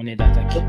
On est d'attaque.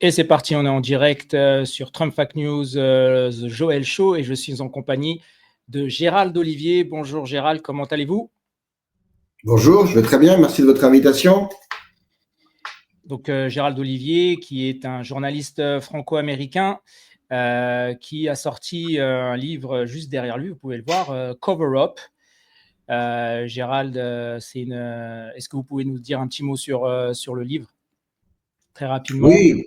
Et c'est parti, on est en direct sur Trump Fake News, The Joel Show, et je suis en compagnie de Gérald Olivier. Bonjour Gérald, comment allez-vous? Bonjour, je vais très bien, merci de votre invitation. Donc Gérald Olivier, qui est un journaliste franco-américain, qui a sorti un livre juste derrière lui, vous pouvez le voir, Cover Up. Gérald, est-ce que vous pouvez nous dire un petit mot sur le livre? Très rapidement. Oui,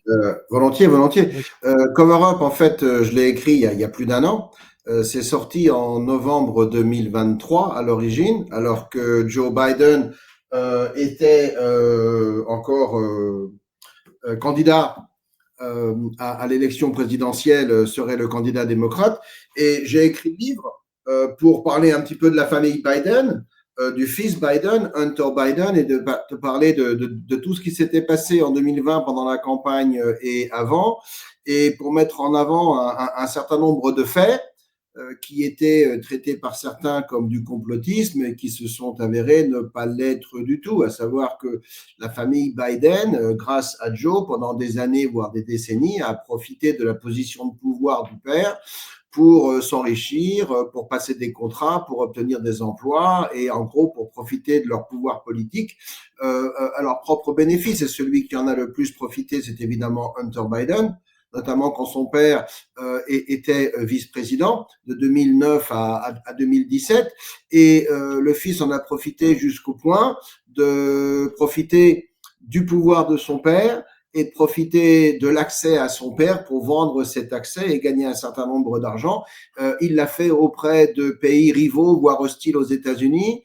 volontiers. Oui. Cover Up, en fait, je l'ai écrit il y a plus d'un an. C'est sorti en novembre 2023 à l'origine, alors que Joe Biden était encore candidat à l'élection présidentielle, serait le candidat démocrate. Et j'ai écrit le livre pour parler un petit peu de la famille Biden, du fils Biden, Hunter Biden, et de parler de tout ce qui s'était passé en 2020 pendant la campagne et avant, et pour mettre en avant un certain nombre de faits qui étaient traités par certains comme du complotisme et qui se sont avérés ne pas l'être du tout, à savoir que la famille Biden, grâce à Joe, pendant des années, voire des décennies, a profité de la position de pouvoir du père pour s'enrichir, pour passer des contrats, pour obtenir des emplois et en gros pour profiter de leur pouvoir politique à leur propre bénéfice. Et celui qui en a le plus profité, c'est évidemment Hunter Biden, notamment quand son père était vice-président de 2009 à 2017. Et le fils en a profité jusqu'au point de profiter du pouvoir de son père et de profiter de l'accès à son père pour vendre cet accès et gagner un certain nombre d'argent. Il l'a fait auprès de pays rivaux, voire hostiles aux États-Unis,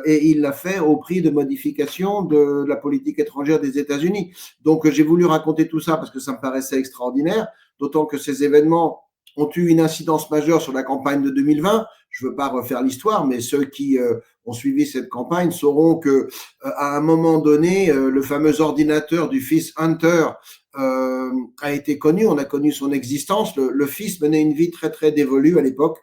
et il l'a fait au prix de modification de la politique étrangère des États-Unis. Donc, j'ai voulu raconter tout ça parce que ça me paraissait extraordinaire, d'autant que ces événements ont eu une incidence majeure sur la campagne de 2020. Je ne veux pas refaire l'histoire, mais ceux qui ont suivi cette campagne sauront que à un moment donné, le fameux ordinateur du fils Hunter a été connu. On a connu son existence. Le fils menait une vie très très dévolue à l'époque.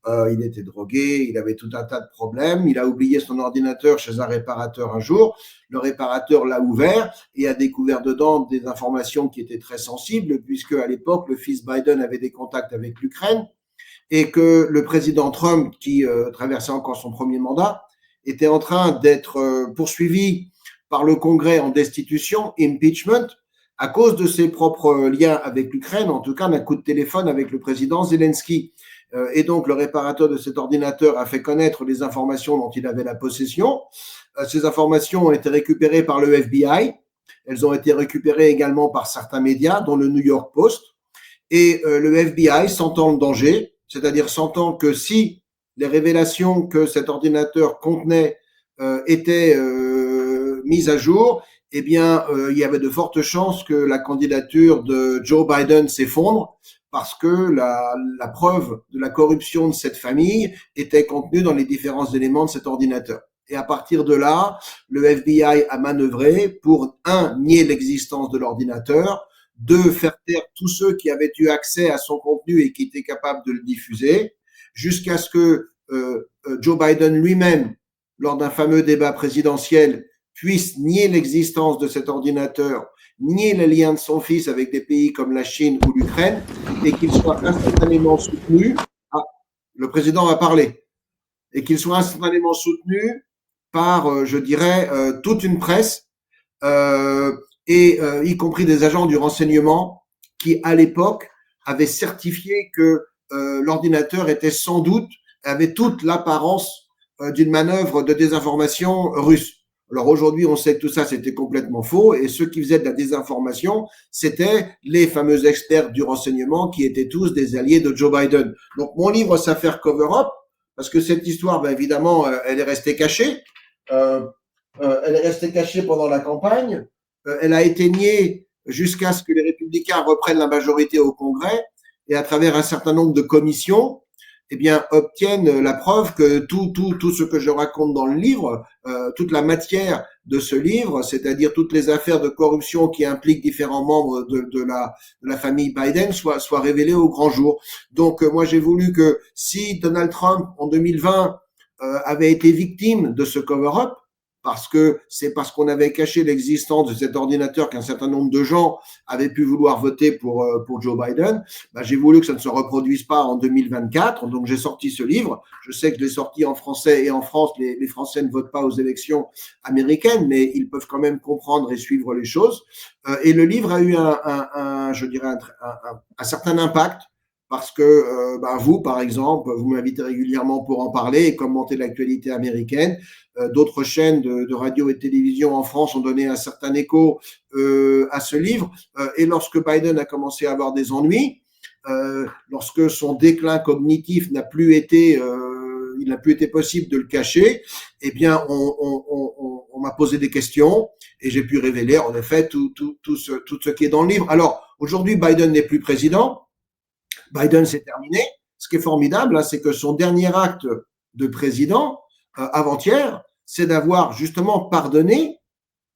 Il était drogué, il avait tout un tas de problèmes. Il a oublié son ordinateur chez un réparateur un jour. Le réparateur l'a ouvert et a découvert dedans des informations qui étaient très sensibles, puisque à l'époque, le fils Biden avait des contacts avec l'Ukraine et que le président Trump, qui traversait encore son premier mandat, était en train d'être poursuivi par le Congrès en destitution, impeachment, à cause de ses propres liens avec l'Ukraine, en tout cas d'un coup de téléphone avec le président Zelensky. Et donc, le réparateur de cet ordinateur a fait connaître les informations dont il avait la possession. Ces informations ont été récupérées par le FBI. Elles ont été récupérées également par certains médias, dont le New York Post. Et le FBI, sentant le danger, c'est-à-dire sentant que si les révélations que cet ordinateur contenait étaient mises à jour, eh bien, il y avait de fortes chances que la candidature de Joe Biden s'effondre parce que la preuve de la corruption de cette famille était contenue dans les différents éléments de cet ordinateur. Et à partir de là, le FBI a manœuvré pour, nier l'existence de l'ordinateur, faire taire tous ceux qui avaient eu accès à son contenu et qui étaient capables de le diffuser, jusqu'à ce que Joe Biden lui-même, lors d'un fameux débat présidentiel, puisse nier l'existence de cet ordinateur, nier les liens de son fils avec des pays comme la Chine ou l'Ukraine, et qu'il soit instantanément soutenu. Ah, le président va parler. Et qu'il soit instantanément soutenu par, je dirais, toute une presse, y compris des agents du renseignement qui, à l'époque, avaient certifié que l'ordinateur était sans doute, avait toute l'apparence d'une manœuvre de désinformation russe. Alors aujourd'hui, on sait que tout ça, c'était complètement faux, et ceux qui faisaient de la désinformation, c'était les fameux experts du renseignement qui étaient tous des alliés de Joe Biden. Donc mon livre s'affaire Cover-up, parce que cette histoire, ben, évidemment, elle est restée cachée. Elle est restée cachée pendant la campagne. Elle a été niée jusqu'à ce que les républicains reprennent la majorité au Congrès et à travers un certain nombre de commissions, eh bien, obtiennent la preuve que tout ce que je raconte dans le livre, toute la matière de ce livre, c'est-à-dire toutes les affaires de corruption qui impliquent différents membres de la famille Biden, soient révélées au grand jour. Donc, moi, j'ai voulu que si Donald Trump, en 2020, avait été victime de ce cover-up, c'est parce qu'on avait caché l'existence de cet ordinateur qu'un certain nombre de gens avaient pu vouloir voter pour Joe Biden. Ben, j'ai voulu que ça ne se reproduise pas en 2024, donc j'ai sorti ce livre. Je sais que je l'ai sorti en français, et en France, les Français ne votent pas aux élections américaines, mais ils peuvent quand même comprendre et suivre les choses. Et le livre a eu je dirais un certain impact, parce que vous, par exemple, vous m'invitez régulièrement pour en parler et commenter l'actualité américaine. D'autres chaînes de radio et de télévision en France ont donné un certain écho à ce livre. Et lorsque Biden a commencé à avoir des ennuis, lorsque son déclin cognitif n'a plus été possible de le cacher, eh bien, on m'a posé des questions et j'ai pu révéler en effet tout ce qui est dans le livre. Alors, aujourd'hui, Biden n'est plus président. Biden, c'est terminé. Ce qui est formidable, c'est que son dernier acte de président, avant-hier, c'est d'avoir justement pardonné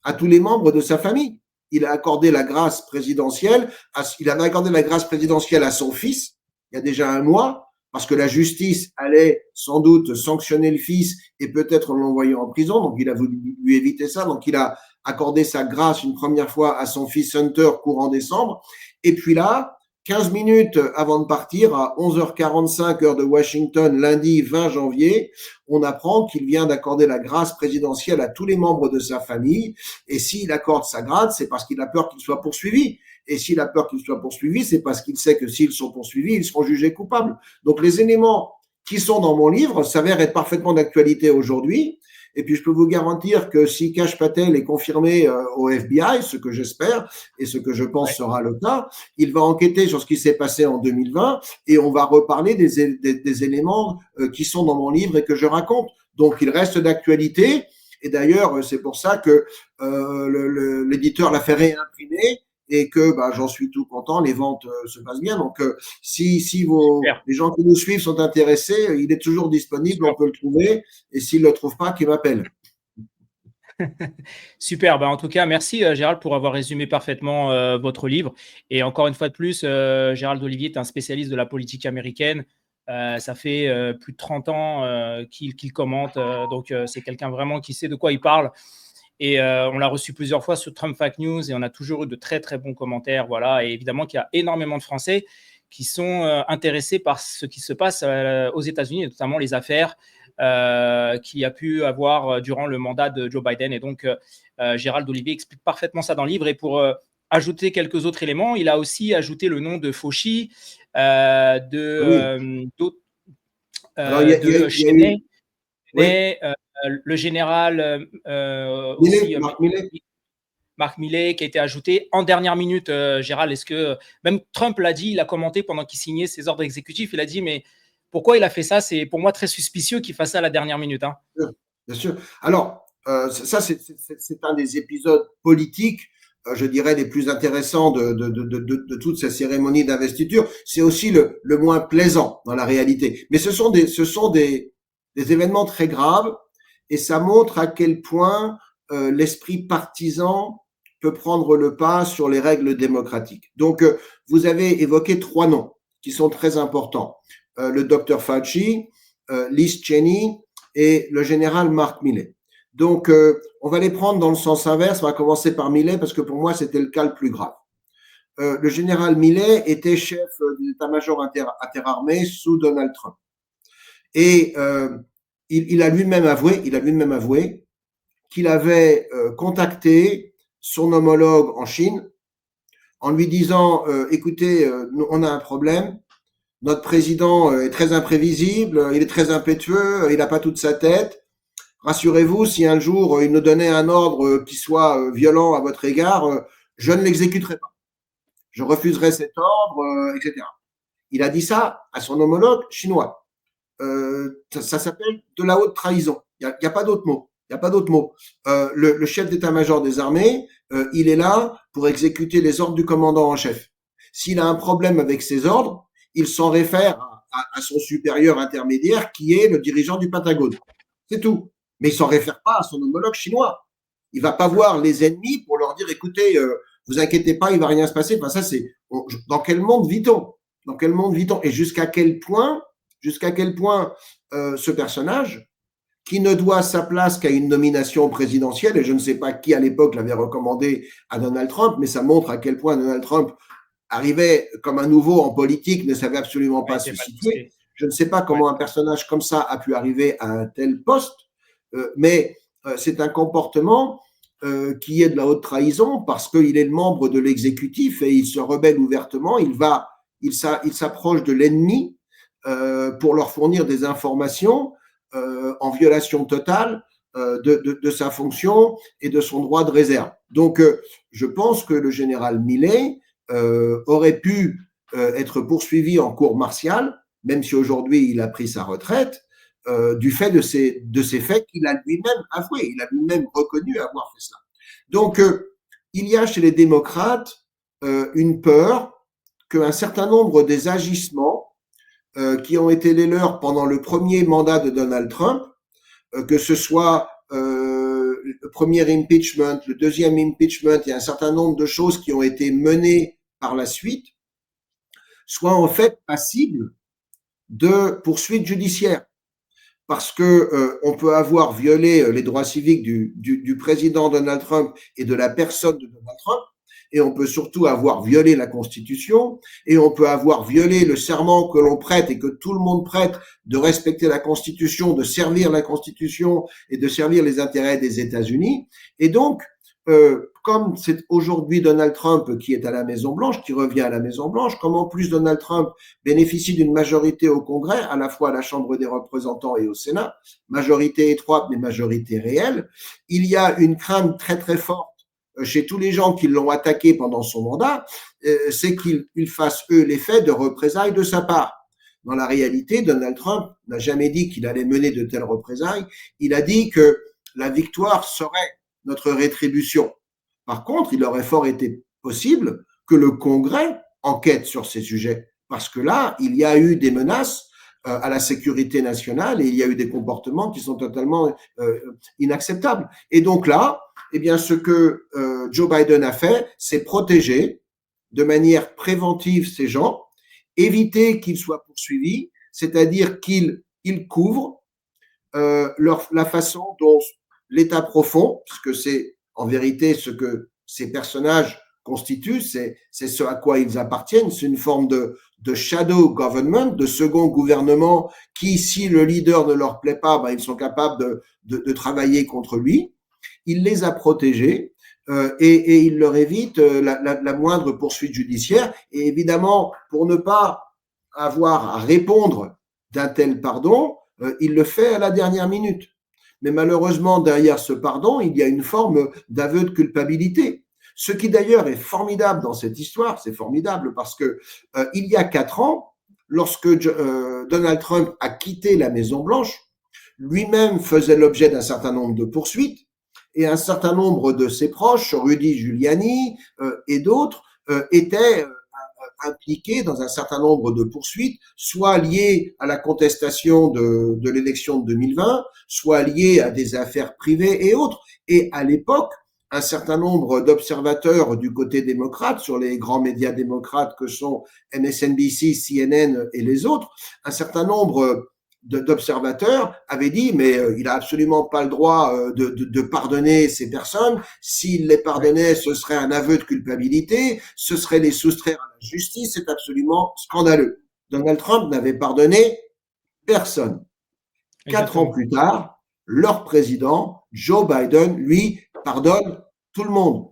à tous les membres de sa famille. Il a accordé la grâce présidentielle, il avait accordé la grâce présidentielle à son fils, il y a déjà un mois, parce que la justice allait sans doute sanctionner le fils et peut-être l'envoyer en prison, donc il a voulu lui éviter ça, donc il a accordé sa grâce une première fois à son fils Hunter courant décembre, et puis là, 15 minutes avant de partir, à 11h45 heure de Washington, lundi 20 janvier, on apprend qu'il vient d'accorder la grâce présidentielle à tous les membres de sa famille. Et s'il accorde sa grâce, c'est parce qu'il a peur qu'il soit poursuivi. Et s'il a peur qu'il soit poursuivi, c'est parce qu'il sait que s'ils sont poursuivis, ils seront jugés coupables. Donc les éléments qui sont dans mon livre s'avèrent être parfaitement d'actualité aujourd'hui. Et puis, je peux vous garantir que si Kash Patel est confirmé au FBI, ce que j'espère et ce que je pense sera le cas, il va enquêter sur ce qui s'est passé en 2020 et on va reparler des éléments qui sont dans mon livre et que je raconte. Donc, il reste d'actualité. Et d'ailleurs, c'est pour ça que l'éditeur l'a fait réimprimer et que j'en suis tout content, les ventes se passent bien. Donc, si les gens qui nous suivent sont intéressés, il est toujours disponible, on peut le trouver. Et s'ils ne le trouvent pas, qu'ils m'appellent. Super. En tout cas, merci Gérald pour avoir résumé parfaitement votre livre. Et encore une fois de plus, Gérald Olivier est un spécialiste de la politique américaine. Ça fait plus de 30 ans qu'il commente. Donc, c'est quelqu'un vraiment qui sait de quoi il parle. Et on l'a reçu plusieurs fois sur Trump Fake News et on a toujours eu de très, très bons commentaires. Voilà. Et évidemment qu'il y a énormément de Français qui sont intéressés par ce qui se passe aux États-Unis, et notamment les affaires qu'il y a pu avoir durant le mandat de Joe Biden. Et donc, Gérald Olivier explique parfaitement ça dans le livre. Et pour ajouter quelques autres éléments, il a aussi ajouté le nom de Fauci, de Cheney, le général aussi, Mark Milley, qui a été ajouté en dernière minute. Gérald, est-ce que même Trump l'a dit, il a commenté pendant qu'il signait ses ordres exécutifs, il a dit mais pourquoi il a fait ça? C'est pour moi très suspicieux qu'il fasse ça à la dernière minute. Hein. Bien sûr. Alors, ça, c'est un des épisodes politiques, je dirais, les plus intéressants de toute cette cérémonie d'investiture. C'est aussi le moins plaisant dans la réalité. Mais ce sont des événements très graves et ça montre à quel point l'esprit partisan peut prendre le pas sur les règles démocratiques. Donc, vous avez évoqué 3 noms qui sont très importants. Le docteur Fauci, Liz Cheney et le général Mark Milley. Donc, on va les prendre dans le sens inverse. On va commencer par Milley parce que pour moi, c'était le cas le plus grave. Le général Milley était chef d'état-major interarmé sous Donald Trump. Et il a lui-même avoué qu'il avait contacté son homologue en Chine en lui disant écoutez, on a un problème, notre président est très imprévisible, il est très impétueux, il n'a pas toute sa tête. Rassurez-vous, si un jour il nous donnait un ordre qui soit violent à votre égard, je ne l'exécuterai pas. Je refuserai cet ordre, etc. Il a dit ça à son homologue chinois. Ça s'appelle de la haute trahison. Il n'y a pas d'autre mot. Il n'y a pas d'autre mot. Le chef d'état-major des armées, il est là pour exécuter les ordres du commandant en chef. S'il a un problème avec ses ordres, il s'en réfère à son supérieur intermédiaire qui est le dirigeant du Pentagone. C'est tout. Mais il s'en réfère pas à son homologue chinois. Il va pas voir les ennemis pour leur dire écoutez, vous inquiétez pas, il va rien se passer. Enfin, ça c'est dans quel monde vit-on? Dans quel monde vit-on? Et jusqu'à quel point ce personnage, qui ne doit sa place qu'à une nomination présidentielle, et je ne sais pas qui à l'époque l'avait recommandé à Donald Trump, mais ça montre à quel point Donald Trump arrivait comme un nouveau en politique, ne savait absolument pas se situer. Je ne sais pas comment un personnage comme ça a pu arriver à un tel poste, mais c'est un comportement qui est de la haute trahison parce qu'il est le membre de l'exécutif et il se rebelle ouvertement, il s'approche de l'ennemi pour leur fournir des informations en violation totale de sa fonction et de son droit de réserve. Donc, je pense que le général Milley aurait pu être poursuivi en cour martiale, même si aujourd'hui il a pris sa retraite, du fait de ces faits qu'il a lui-même avoué, il a lui-même reconnu avoir fait ça. Donc, il y a chez les démocrates une peur qu'un certain nombre des agissements qui ont été les leurs pendant le premier mandat de Donald Trump, que ce soit le premier impeachment, le deuxième impeachment et un certain nombre de choses qui ont été menées par la suite, soient en fait passibles de poursuites judiciaires. Parce que on peut avoir violé les droits civiques du président Donald Trump et de la personne de Donald Trump, et on peut surtout avoir violé la Constitution, et on peut avoir violé le serment que l'on prête et que tout le monde prête de respecter la Constitution, de servir la Constitution et de servir les intérêts des États-Unis. Et donc, comme c'est aujourd'hui Donald Trump qui est à la Maison-Blanche, qui revient à la Maison-Blanche, comme en plus Donald Trump bénéficie d'une majorité au Congrès, à la fois à la Chambre des représentants et au Sénat, majorité étroite mais majorité réelle, il y a une crainte très très forte chez tous les gens qui l'ont attaqué pendant son mandat, c'est qu'ils fassent eux l'effet de représailles de sa part. Dans la réalité, Donald Trump n'a jamais dit qu'il allait mener de telles représailles, il a dit que la victoire serait notre rétribution. Par contre, il aurait fort été possible que le Congrès enquête sur ces sujets, parce que là, il y a eu des menaces à la sécurité nationale et il y a eu des comportements qui sont totalement inacceptables. Et donc là, eh bien, ce que Joe Biden a fait, c'est protéger de manière préventive ces gens, éviter qu'ils soient poursuivis, c'est-à-dire qu'il couvre la façon dont l'état profond, puisque c'est en vérité ce que ces personnages constituent, c'est ce à quoi ils appartiennent, c'est une forme de shadow government, de second gouvernement qui, si le leader ne leur plaît pas, ben, ils sont capables de travailler contre lui. Il les a protégés et il leur évite la moindre poursuite judiciaire. Et évidemment, pour ne pas avoir à répondre d'un tel pardon, il le fait à la dernière minute. Mais malheureusement, derrière ce pardon, il y a une forme d'aveu de culpabilité. Ce qui d'ailleurs est formidable dans cette histoire, c'est formidable parce que il y a 4 ans, lorsque Donald Trump a quitté la Maison-Blanche, lui-même faisait l'objet d'un certain nombre de poursuites et un certain nombre de ses proches, Rudy Giuliani et d'autres, étaient impliqués dans un certain nombre de poursuites, soit liées à la contestation de l'élection de 2020, soit liées à des affaires privées et autres. Et à l'époque, un certain nombre d'observateurs du côté démocrate, sur les grands médias démocrates que sont MSNBC, CNN et les autres, un certain nombre d'observateurs avaient dit mais il a absolument pas le droit de pardonner ces personnes. S'il les pardonnait, ce serait un aveu de culpabilité, ce serait les soustraire à la justice. C'est absolument scandaleux. Donald Trump n'avait pardonné personne. 4 ans plus tard, leur président, Joe Biden, lui, pardonne tout le monde.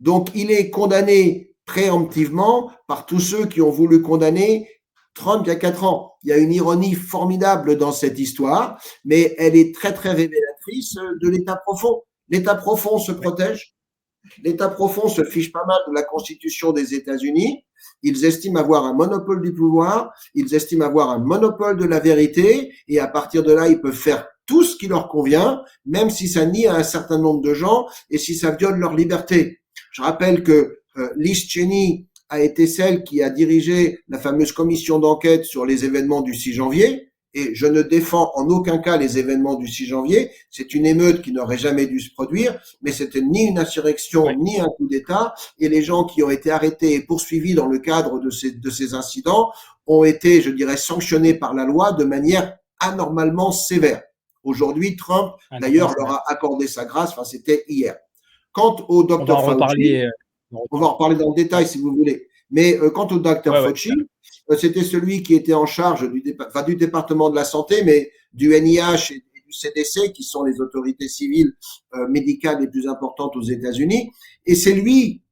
Donc, il est condamné préemptivement par tous ceux qui ont voulu condamner Trump il y a 4 ans. Il y a une ironie formidable dans cette histoire, mais elle est très, très révélatrice de l'État profond. L'État profond se protège. L'État profond se fiche pas mal de la Constitution des États-Unis. Ils estiment avoir un monopole du pouvoir, ils estiment avoir un monopole de la vérité, et à partir de là, ils peuvent faire tout ce qui leur convient, même si ça nie à un certain nombre de gens et si ça viole leur liberté. Je rappelle que Liz Cheney a été celle qui a dirigé la fameuse commission d'enquête sur les événements du 6 janvier. Et je ne défends en aucun cas les événements du 6 janvier. C'est une émeute qui n'aurait jamais dû se produire, mais c'était ni une insurrection, ni un coup d'État. Et les gens qui ont été arrêtés et poursuivis dans le cadre de ces incidents ont été, je dirais, sanctionnés par la loi de manière anormalement sévère. Aujourd'hui, Trump, d'ailleurs, leur a accordé sa grâce. Enfin, c'était hier. Quant au docteur Fauci, on va en reparler dans le détail si vous voulez. Mais quant au docteur Fauci, c'était celui qui était en charge du département de la santé, mais du NIH et du CDC, qui sont les autorités civiles médicales les plus importantes aux États-Unis. Et c'est lui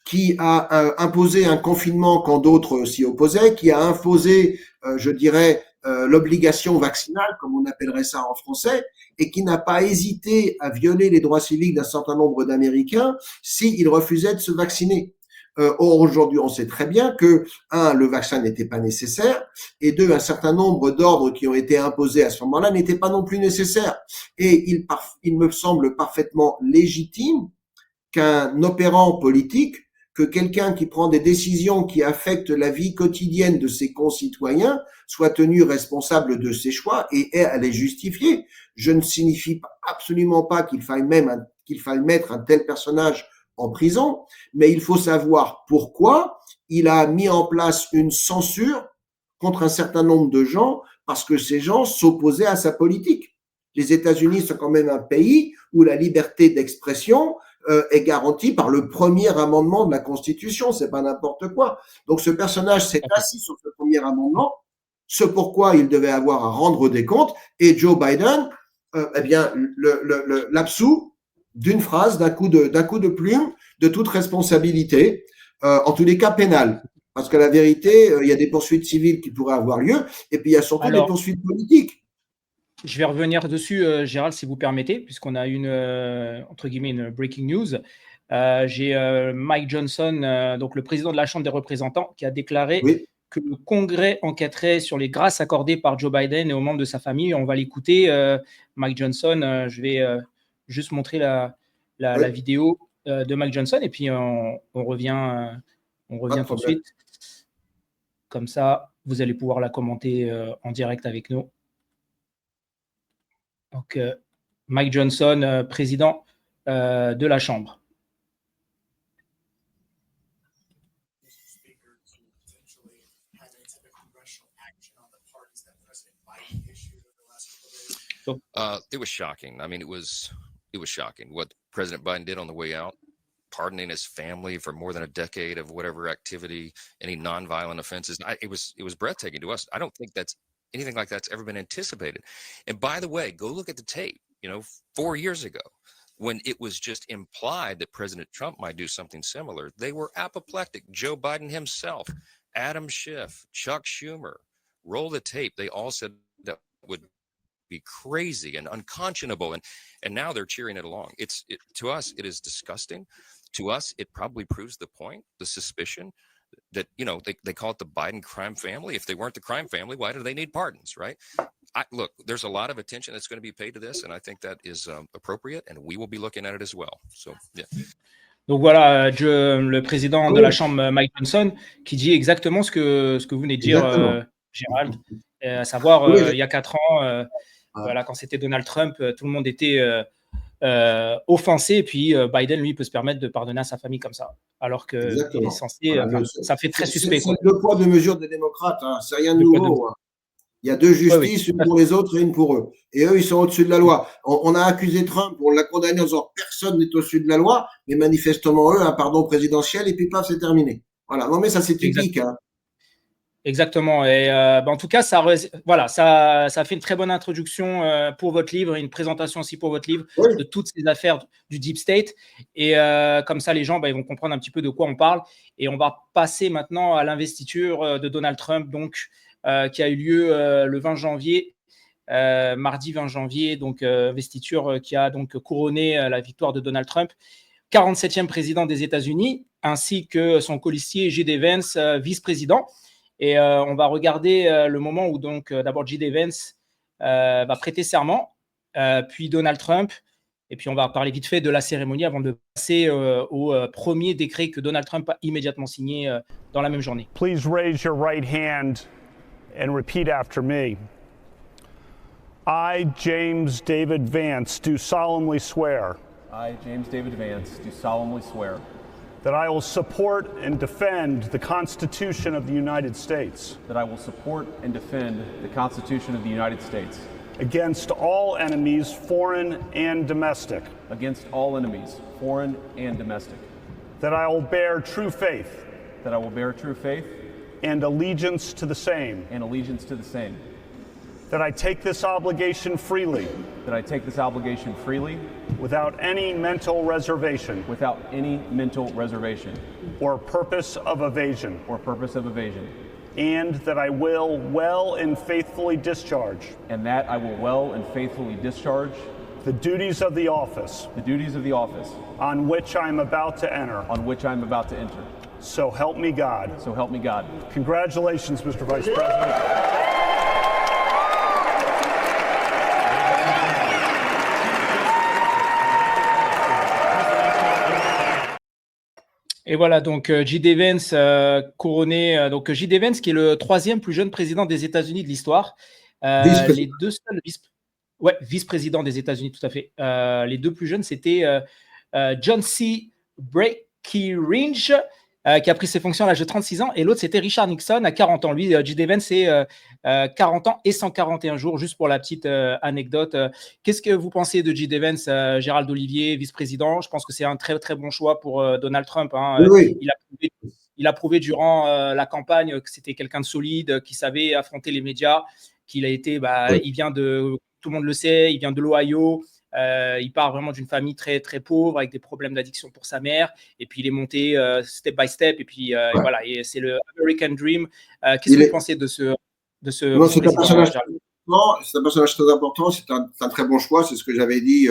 qui a imposé un confinement quand d'autres s'y opposaient, qui a imposé, je dirais, l'obligation vaccinale, comme on appellerait ça en français, et qui n'a pas hésité à violer les droits civiques d'un certain nombre d'Américains s'ils refusaient de se vacciner. Or, aujourd'hui, on sait très bien que, le vaccin n'était pas nécessaire, et deux, un certain nombre d'ordres qui ont été imposés à ce moment-là n'étaient pas non plus nécessaires. Et il me semble parfaitement légitime qu'un opérant politique, que quelqu'un qui prend des décisions qui affectent la vie quotidienne de ses concitoyens soit tenu responsable de ses choix et ait à les justifier. Je ne signifie absolument pas qu'il faille mettre un tel personnage en prison, mais il faut savoir pourquoi il a mis en place une censure contre un certain nombre de gens parce que ces gens s'opposaient à sa politique. Les États-Unis sont quand même un pays où la liberté d'expression est garantie par le premier amendement de la Constitution, c'est pas n'importe quoi. Donc ce personnage s'est assis sur ce premier amendement, ce pourquoi il devait avoir à rendre des comptes, et Joe Biden, l'absout d'une phrase, d'un coup de plume, de toute responsabilité, en tous les cas pénale. Parce que la vérité, il y a des poursuites civiles qui pourraient avoir lieu, et puis il y a surtout des poursuites politiques. Je vais revenir dessus, Gérald, si vous permettez, puisqu'on a entre guillemets, une breaking news. J'ai Mike Johnson, donc le président de la Chambre des représentants, qui a déclaré que le Congrès enquêterait sur les grâces accordées par Joe Biden et aux membres de sa famille. On va l'écouter. Mike Johnson, je vais juste montrer la vidéo de Mike Johnson, et puis on revient tout de suite. Comme ça, vous allez pouvoir la commenter en direct avec nous. Donc, Mike Johnson, président de la Chambre. It was shocking. I mean, it was shocking what President Biden did on the way out, pardoning his family for more than a decade of whatever activity, any nonviolent offenses. It was breathtaking to us. I don't think that's anything like that's ever been anticipated. And by the way, go look at the tape, 4 years ago, when it was just implied that President Trump might do something similar. They were apoplectic. Joe Biden himself, Adam Schiff, Chuck Schumer, roll the tape. They all said that would be crazy and unconscionable. And now they're cheering it along. To us, it is disgusting. To us, it probably proves the point, the suspicion that, they call it the Biden crime family. If they weren't the crime family, why do they need pardons, right? Look, there's a lot of attention that's going to be paid to this, and I think that is appropriate, and we will be looking at it as well. So, yeah. Donc voilà, le président de la Chambre, Mike Johnson, qui dit exactement ce que vous venez de dire, Gérald, à savoir, il y a 4 ans, voilà, quand c'était Donald Trump, tout le monde était offensé, et puis Biden, lui, peut se permettre de pardonner à sa famille comme ça, alors qu'il est censé, ça fait très suspect. C'est le poids de mesure des démocrates, hein. C'est rien de nouveau. Il y a deux Oui, oui. justices, une pour les autres et une pour eux. Et eux, ils sont au-dessus de la loi. On a accusé Trump, on l'a condamné en disant personne n'est au-dessus de la loi, mais manifestement eux, un pardon présidentiel et puis paf, c'est terminé. Voilà. Non, mais ça, c'est typique. Hein. Exactement. Et en tout cas, ça fait une très bonne introduction pour votre livre et une présentation aussi pour votre livre Oui. de toutes ces affaires du Deep State. Et comme ça, les gens, ils vont comprendre un petit peu de quoi on parle. Et on va passer maintenant à l'investiture de Donald Trump, donc, qui a eu lieu le 20 janvier, mardi 20 janvier, donc investiture qui a donc couronné la victoire de Donald Trump, 47e président des États-Unis, ainsi que son colistier J.D. Vance, vice-président. Et on va regarder le moment où donc d'abord J.D. Vance va prêter serment, puis Donald Trump, et puis on va parler vite fait de la cérémonie avant de passer au premier décret que Donald Trump a immédiatement signé dans la même journée. Please raise your right hand and repeat after me. I, James David Vance, do solemnly swear. I, James David Vance, do solemnly swear that I will support and defend the Constitution of the United States that I will support and defend the Constitution of the United States against all enemies, foreign and domestic, against all enemies, foreign and domestic, that I will bear true faith that I will bear true faith and allegiance to the same, and allegiance to the same, that I take this obligation freely that I take this obligation freely without any mental reservation without any mental reservation or purpose of evasion, or purpose of evasion, and that I will well and faithfully discharge and that I will well and faithfully discharge the duties of the office on which I am about to enter. So help me God. So help me God. Congratulations, Mr. Vice President. Et voilà, donc J.D. Vance couronné. Donc J.D. Vance qui est le 3e plus jeune président des États-Unis de l'histoire. Les deux seuls vice-président des États-Unis, tout à fait. Les deux plus jeunes, c'était John C. Breckinridge, qui a pris ses fonctions à l'âge de 36 ans, et l'autre, c'était Richard Nixon à 40 ans. Lui, J.D. Vance, c'est 40 ans et 141 jours, juste pour la petite anecdote. Qu'est-ce que vous pensez de J.D. Vance, Gérald Olivier, vice-président? Je pense que c'est un très, très bon choix pour Donald Trump. Hein. Oui. Il a prouvé durant la campagne que c'était quelqu'un de solide, qui savait affronter les médias, qu'il a été, il vient de, tout le monde le sait, il vient de l'Ohio. Il part vraiment d'une famille très, très pauvre avec des problèmes d'addiction pour sa mère. Et puis, il est monté step by step. Et puis, et voilà, et c'est le American Dream. Qu'est-ce que vous pensez de ce non, c'est un personnage très important. C'est un très bon choix. C'est ce que j'avais dit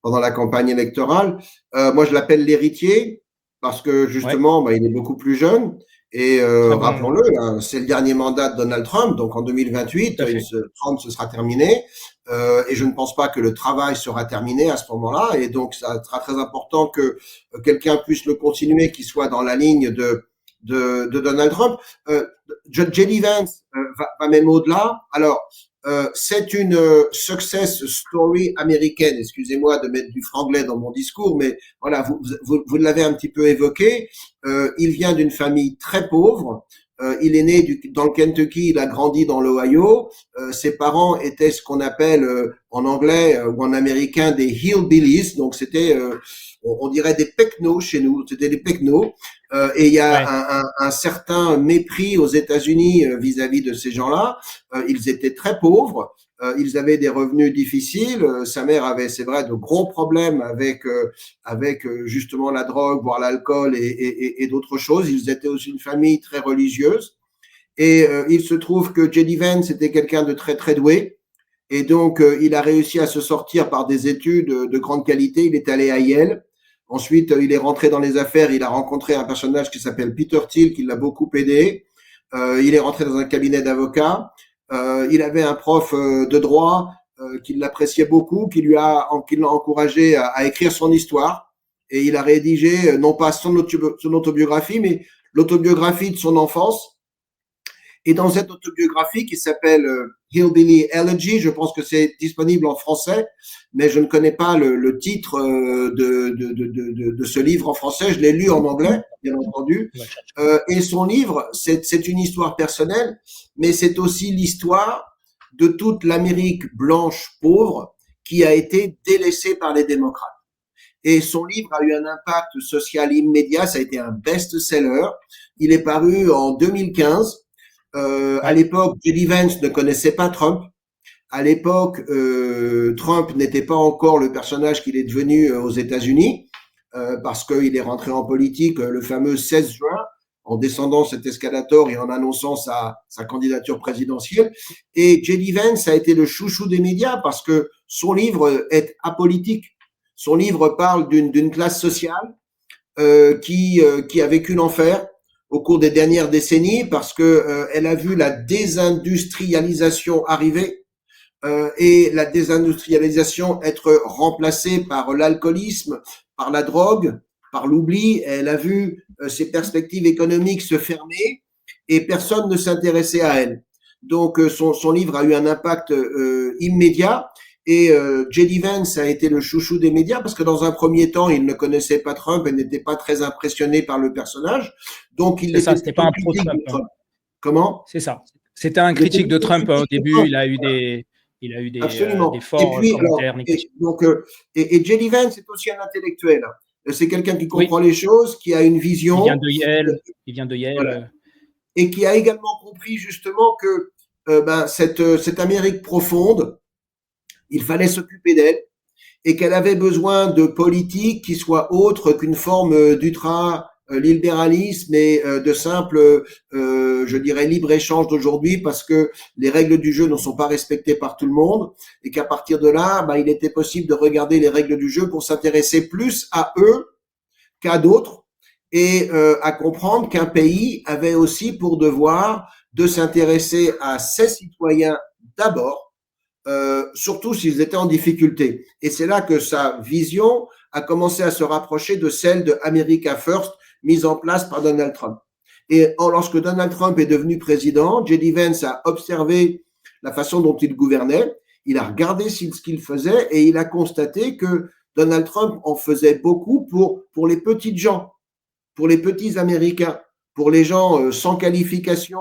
pendant la campagne électorale. Moi, je l'appelle l'héritier parce que, justement, il est beaucoup plus jeune. Et rappelons-le, hein, c'est le dernier mandat de Donald Trump, donc en 2028, Trump se sera terminé, et je ne pense pas que le travail sera terminé à ce moment-là, et donc ça sera très important que quelqu'un puisse le continuer, qui soit dans la ligne de Donald Trump. J.D. Vance va même au-delà. Alors, c'est une success story américaine. Excusez-moi de mettre du franglais dans mon discours, mais voilà, vous l'avez un petit peu évoqué. Il vient d'une famille très pauvre. Il est né dans le Kentucky, il a grandi dans l'Ohio. Ses parents étaient ce qu'on appelle en anglais ou en américain des hillbillies, donc c'était on dirait des pecnos chez nous, c'était des pecnos. Et il y a un certain mépris aux États-Unis vis-à-vis de ces gens-là. Ils étaient très pauvres. Ils avaient des revenus difficiles. Sa mère avait, c'est vrai, de gros problèmes avec justement la drogue, voire l'alcool et d'autres choses. Ils étaient aussi une famille très religieuse. Et il se trouve que J.D. Vance était quelqu'un de très très doué. Et donc il a réussi à se sortir par des études de grande qualité. Il est allé à Yale. Ensuite, il est rentré dans les affaires. Il a rencontré un personnage qui s'appelle Peter Thiel, qui l'a beaucoup aidé. Il est rentré dans un cabinet d'avocats. Il avait un prof de droit qui l'appréciait beaucoup, qui l'a encouragé à écrire son histoire. Et il a rédigé non pas son autobiographie, mais l'autobiographie de son enfance. Et dans cette autobiographie qui s'appelle Hillbilly Elegy, je pense que c'est disponible en français, mais je ne connais pas le titre de ce livre en français. Je l'ai lu en anglais, bien entendu. Et son livre, c'est une histoire personnelle, mais c'est aussi l'histoire de toute l'Amérique blanche pauvre qui a été délaissée par les démocrates. Et son livre a eu un impact social immédiat, ça a été un best-seller. Il est paru en 2015. À l'époque, J.D. Vance ne connaissait pas Trump. À l'époque, Trump n'était pas encore le personnage qu'il est devenu aux États-Unis, parce qu'il est rentré en politique le fameux 16 juin, en descendant cet escalator et en annonçant sa candidature présidentielle. Et J.D. Vance a été le chouchou des médias parce que son livre est apolitique. Son livre parle d'une classe sociale qui a vécu l'enfer au cours des dernières décennies parce que elle a vu la désindustrialisation arriver et la désindustrialisation être remplacée par l'alcoolisme, par la drogue, par l'oubli. Elle a vu ses perspectives économiques se fermer et personne ne s'intéressait à elle. Donc son livre a eu un impact immédiat. Et J.D. Vance a été le chouchou des médias parce que dans un premier temps, il ne connaissait pas Trump et n'était pas très impressionné par le personnage. Donc, il c'était pas un pro-Trump. Comment? C'est ça. C'était un critique de Trump au début. Il a eu des forts commentaires négatifs. Et J.D. Vance est aussi un intellectuel. C'est quelqu'un qui comprend les choses, qui a une vision. Il vient de Yale. Voilà. Et qui a également compris justement que cette Amérique profonde, il fallait s'occuper d'elle et qu'elle avait besoin de politiques qui soient autres qu'une forme d'ultra-libéralisme et de simple, je dirais, libre-échange d'aujourd'hui parce que les règles du jeu ne sont pas respectées par tout le monde et qu'à partir de là, il était possible de regarder les règles du jeu pour s'intéresser plus à eux qu'à d'autres et à comprendre qu'un pays avait aussi pour devoir de s'intéresser à ses citoyens d'abord, surtout s'ils étaient en difficulté. Et c'est là que sa vision a commencé à se rapprocher de celle de America First, mise en place par Donald Trump. Et lorsque Donald Trump est devenu président, J.D. Vance a observé la façon dont il gouvernait, il a regardé ce qu'il faisait et il a constaté que Donald Trump en faisait beaucoup pour les petites gens, pour les petits Américains, pour les gens sans qualification,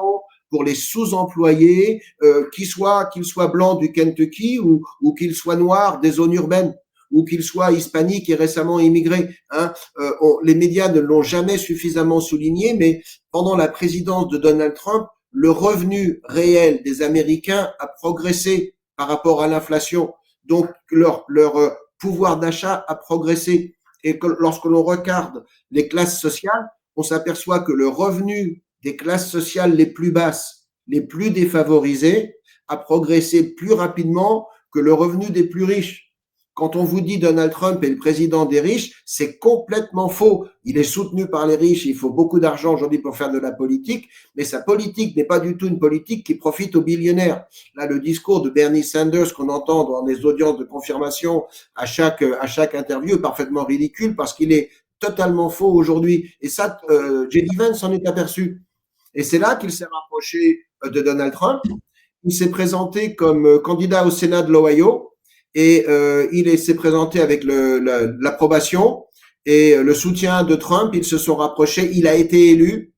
pour les sous-employés, qu'ils soient blancs du Kentucky ou qu'ils soient noirs des zones urbaines ou qu'ils soient hispaniques et récemment immigrés. Les médias ne l'ont jamais suffisamment souligné, mais pendant la présidence de Donald Trump, le revenu réel des Américains a progressé par rapport à l'inflation. Donc, leur pouvoir d'achat a progressé. Et que lorsque l'on regarde les classes sociales, on s'aperçoit que le revenu des classes sociales les plus basses, les plus défavorisées, a progressé plus rapidement que le revenu des plus riches. Quand on vous dit Donald Trump est le président des riches, c'est complètement faux. Il est soutenu par les riches, il faut beaucoup d'argent aujourd'hui pour faire de la politique, mais sa politique n'est pas du tout une politique qui profite aux billionnaires. Là, le discours de Bernie Sanders qu'on entend dans des audiences de confirmation à chaque interview est parfaitement ridicule parce qu'il est totalement faux aujourd'hui. Et ça, J.D. Vance s'en est aperçu. Et c'est là qu'il s'est rapproché de Donald Trump. Il s'est présenté comme candidat au Sénat de l'Ohio et il s'est présenté avec l'approbation et le soutien de Trump. Ils se sont rapprochés. Il a été élu.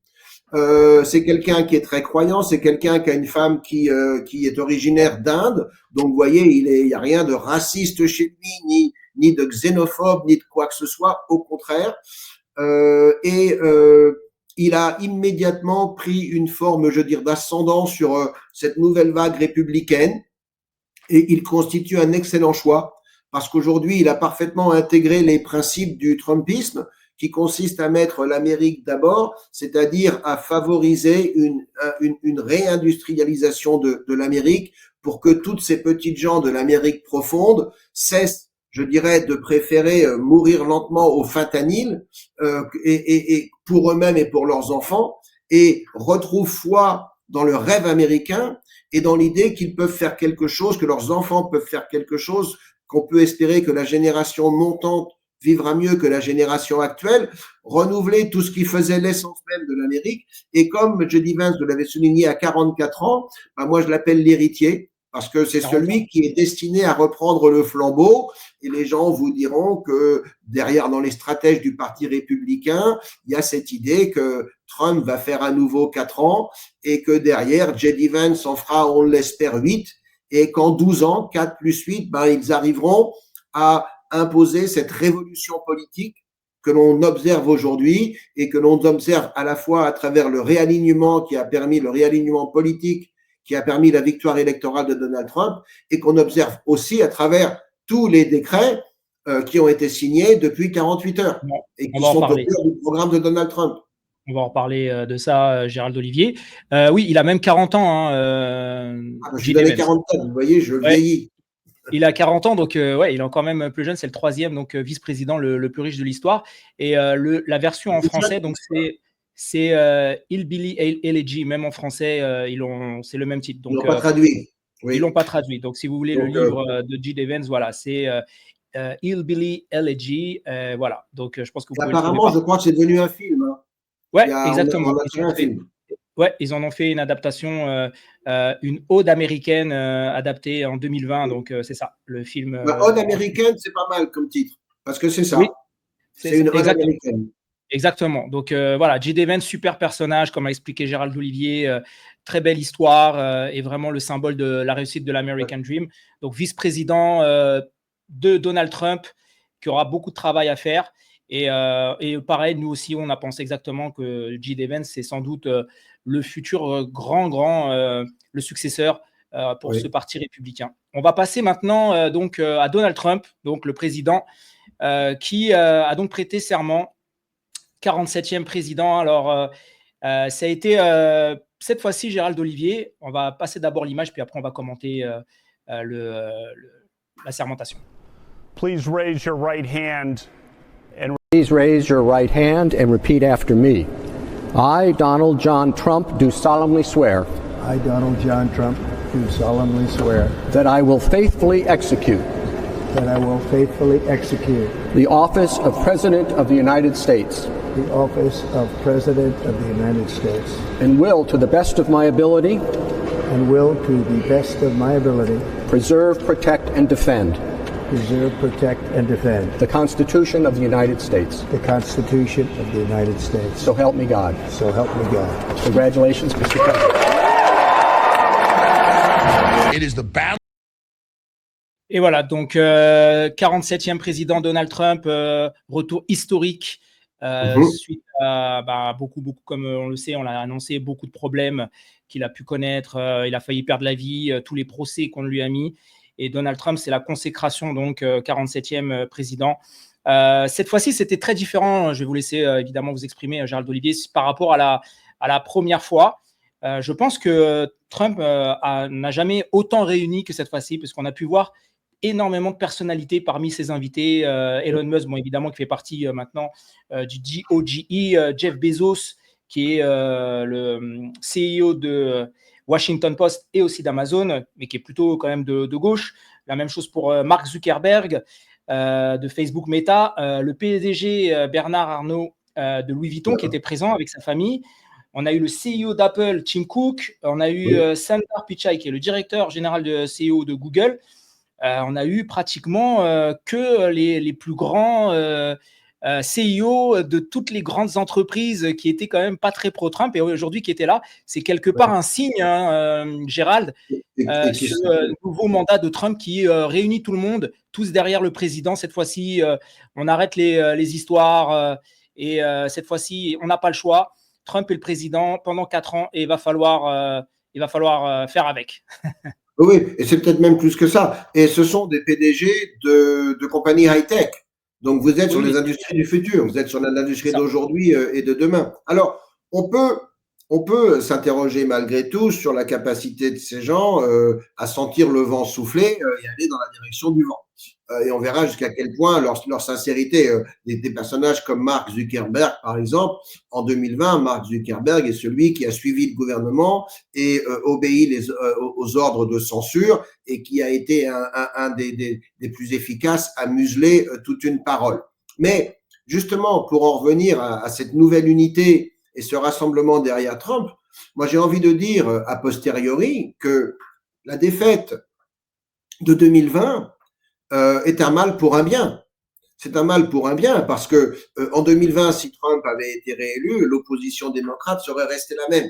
C'est quelqu'un qui est très croyant. C'est quelqu'un qui a une femme qui est originaire d'Inde. Donc, vous voyez, il y a rien de raciste chez lui, ni de xénophobe, ni de quoi que ce soit. Au contraire. Il a immédiatement pris une forme, je veux dire, d'ascendant sur cette nouvelle vague républicaine et il constitue un excellent choix parce qu'aujourd'hui, il a parfaitement intégré les principes du Trumpisme qui consiste à mettre l'Amérique d'abord, c'est-à-dire à favoriser une réindustrialisation de l'Amérique pour que toutes ces petites gens de l'Amérique profonde cessent, je dirais, de préférer mourir lentement au fentanyl et pour eux-mêmes et pour leurs enfants et retrouvent foi dans le rêve américain et dans l'idée qu'ils peuvent faire quelque chose, que leurs enfants peuvent faire quelque chose, qu'on peut espérer que la génération montante vivra mieux que la génération actuelle, renouveler tout ce qui faisait l'essence même de l'Amérique. Et comme J.D. Vance l'avait souligné à 44 ans, moi je l'appelle l'héritier, parce que c'est celui qui est destiné à reprendre le flambeau et les gens vous diront que derrière, dans les stratèges du Parti républicain, il y a cette idée que Trump va faire à nouveau 4 ans et que derrière, J.D. Vance en fera, on l'espère, 8 et qu'en 12 ans, 4 plus 8, ils arriveront à imposer cette révolution politique que l'on observe aujourd'hui et que l'on observe à la fois à travers le réalignement politique qui a permis la victoire électorale de Donald Trump et qu'on observe aussi à travers tous les décrets qui ont été signés depuis 48 heures et qui sont au cœur du programme de Donald Trump. On va en reparler de ça, Gérald Olivier. Oui, il a même 40 ans. Je suis dans les 40 ans, vous voyez, je vieillis. Il a 40 ans, donc il est encore même plus jeune. C'est le troisième donc vice-président le plus riche de l'histoire. Et la version en français, donc c'est Hillbilly Elegy. Même en français, c'est le même titre. Donc, ils l'ont pas traduit. Oui. Ils l'ont pas traduit. Donc, si vous voulez le livre de J.D. Vance, voilà, c'est Hillbilly Elegy. Voilà. Donc, je pense que vous pouvez. Apparemment, je crois que c'est devenu un film. Hein. Ouais, exactement. Ils en ont fait une adaptation, une ode américaine adaptée en 2020. Donc, c'est ça, le film. Ode américaine, c'est pas mal comme titre. Parce que c'est ça. Oui, c'est une ode américaine. Exactement. Donc, voilà, J.D. Vance, super personnage, comme a expliqué Gérald Olivier. Très belle histoire et vraiment le symbole de la réussite de l'American Dream. Donc, vice-président de Donald Trump, qui aura beaucoup de travail à faire. Et pareil, nous aussi, on a pensé exactement que J.D. Vance, c'est sans doute le futur le successeur pour ce parti républicain. On va passer maintenant donc à Donald Trump, donc le président, qui a donc prêté serment, 47e président. Alors, ça a été cette fois-ci, Gérald Olivier. On va passer d'abord l'image, puis après on va commenter la sermentation. Please raise your right hand. Please raise your right hand and repeat after me. I, Donald John Trump, do solemnly swear. I, Donald John Trump, do solemnly swear. That I will faithfully execute. That I will faithfully execute. The office of President of the United States. The office of President of the United States. And will, to the best of my ability. And will, to the best of my ability. Preserve, protect, and defend. Preserve, protect, and defend. The Constitution of the United States. The Constitution of the United States. So help me God. So help me God. Congratulations, Mr. President. It is the battle. Et voilà, donc 47e président Donald Trump, retour historique suite à beaucoup, comme on le sait, on l'a annoncé, beaucoup de problèmes qu'il a pu connaître. Il a failli perdre la vie, tous les procès qu'on lui a mis. Et Donald Trump, c'est la consécration, donc 47e président. Cette fois-ci, c'était très différent. Je vais vous laisser évidemment vous exprimer, Gérald Olivier, par rapport à la première fois. Je pense que Trump n'a jamais autant réuni que cette fois-ci, puisqu'on a pu voir énormément de personnalités parmi ses invités. Elon Musk, bon, évidemment, qui fait partie maintenant du GOGE, Jeff Bezos, qui est le CEO de Washington Post et aussi d'Amazon, mais qui est plutôt quand même de gauche. La même chose pour Mark Zuckerberg de Facebook Meta, le PDG Bernard Arnault de Louis Vuitton qui était présent avec sa famille. On a eu le CEO d'Apple, Tim Cook. On a eu Sundar Pichai qui est le directeur général de CEO de Google. On a eu pratiquement que les plus grands CEO de toutes les grandes entreprises qui étaient quand même pas très pro-Trump et aujourd'hui qui étaient là. C'est quelque part un signe, Gérald, ce nouveau mandat de Trump qui réunit tout le monde, tous derrière le président. Cette fois-ci, on arrête les histoires et cette fois-ci, on n'a pas le choix. Trump est le président pendant 4 ans et il va falloir faire avec. Oui, et c'est peut-être même plus que ça. Et ce sont des PDG de compagnies high-tech. Donc, vous êtes sur les industries du futur, vous êtes sur l'industrie d'aujourd'hui et de demain. Alors, on peut s'interroger malgré tout sur la capacité de ces gens à sentir le vent souffler et aller dans la direction du vent. Et on verra jusqu'à quel point leur sincérité, des personnages comme Mark Zuckerberg, par exemple, en 2020, Mark Zuckerberg est celui qui a suivi le gouvernement et obéi aux ordres de censure et qui a été un des plus efficaces à museler toute une parole. Mais justement, pour en revenir à cette nouvelle unité et ce rassemblement derrière Trump, moi j'ai envie de dire a posteriori que la défaite de 2020 est un mal pour un bien. C'est un mal pour un bien parce que en 2020, si Trump avait été réélu, l'opposition démocrate serait restée la même.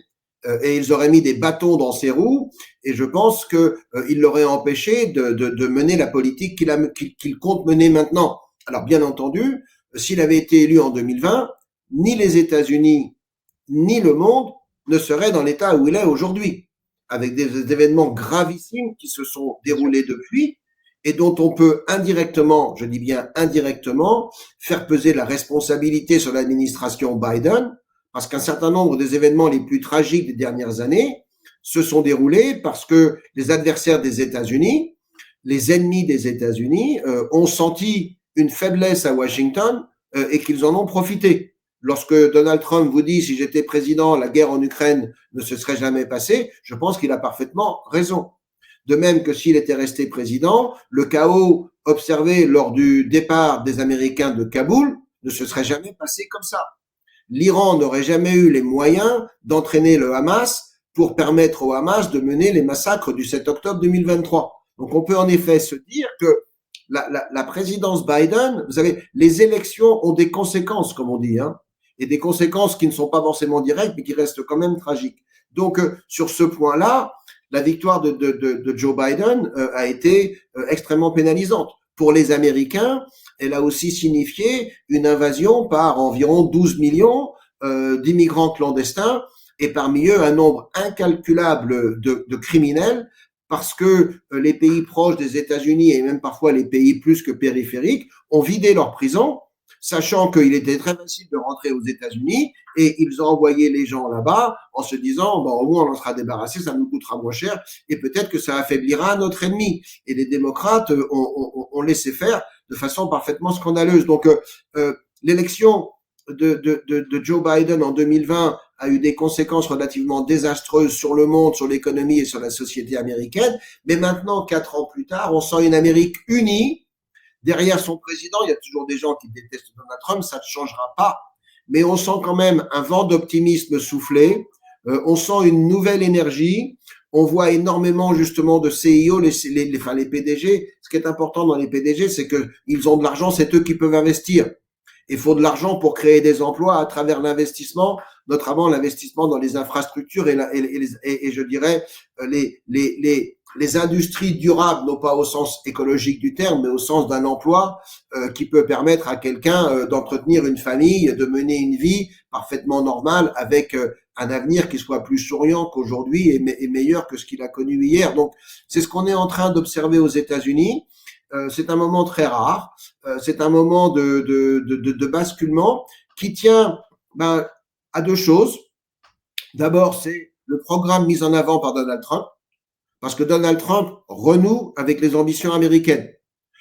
et ils auraient mis des bâtons dans ses roues, et je pense que il l'auraient empêché de mener la politique qu'il compte mener maintenant. Alors bien entendu, s'il avait été élu en 2020, ni les États-Unis ni le monde ne seraient dans l'état où il est aujourd'hui, avec des événements gravissimes qui se sont déroulés depuis et dont on peut indirectement, je dis bien indirectement, faire peser la responsabilité sur l'administration Biden, parce qu'un certain nombre des événements les plus tragiques des dernières années se sont déroulés parce que les adversaires des États-Unis, les ennemis des États-Unis, ont senti une faiblesse à Washington et qu'ils en ont profité. Lorsque Donald Trump vous dit « si j'étais président, la guerre en Ukraine ne se serait jamais passée », je pense qu'il a parfaitement raison. De même que s'il était resté président, le chaos observé lors du départ des Américains de Kaboul ne se serait jamais passé comme ça. L'Iran n'aurait jamais eu les moyens d'entraîner le Hamas pour permettre au Hamas de mener les massacres du 7 octobre 2023. Donc on peut en effet se dire que la présidence Biden, vous savez, les élections ont des conséquences, comme on dit, hein, et des conséquences qui ne sont pas forcément directes, mais qui restent quand même tragiques. Donc, sur ce point-là, la victoire de Joe Biden a été extrêmement pénalisante. Pour les Américains, elle a aussi signifié une invasion par environ 12 millions d'immigrants clandestins, et parmi eux un nombre incalculable de criminels, parce que les pays proches des États-Unis et même parfois les pays plus que périphériques ont vidé leurs prisons, sachant qu'il était très facile de rentrer aux États-Unis, et ils ont envoyé les gens là-bas en se disant, bon, au moins on en sera débarrassé, ça nous coûtera moins cher, et peut-être que ça affaiblira notre ennemi. Et les démocrates ont laissé faire de façon parfaitement scandaleuse. Donc l'élection de Joe Biden en 2020 a eu des conséquences relativement désastreuses sur le monde, sur l'économie et sur la société américaine. Mais maintenant, 4 ans plus tard, on sent une Amérique unie. Derrière son président, il y a toujours des gens qui détestent Donald Trump, ça ne changera pas. Mais on sent quand même un vent d'optimisme souffler. On sent une nouvelle énergie. On voit énormément justement de CIO, les PDG. Ce qui est important dans les PDG, c'est qu'ils ont de l'argent, c'est eux qui peuvent investir. Il faut de l'argent pour créer des emplois à travers l'investissement, notamment l'investissement dans les infrastructures et je dirais les industries durables, non pas au sens écologique du terme, mais au sens d'un emploi qui peut permettre à quelqu'un d'entretenir une famille, de mener une vie parfaitement normale avec un avenir qui soit plus souriant qu'aujourd'hui et meilleur que ce qu'il a connu hier. Donc, c'est ce qu'on est en train d'observer aux États-Unis. C'est un moment très rare. C'est un moment de basculement qui tient à deux choses. D'abord, c'est le programme mis en avant par Donald Trump, parce que Donald Trump renoue avec les ambitions américaines.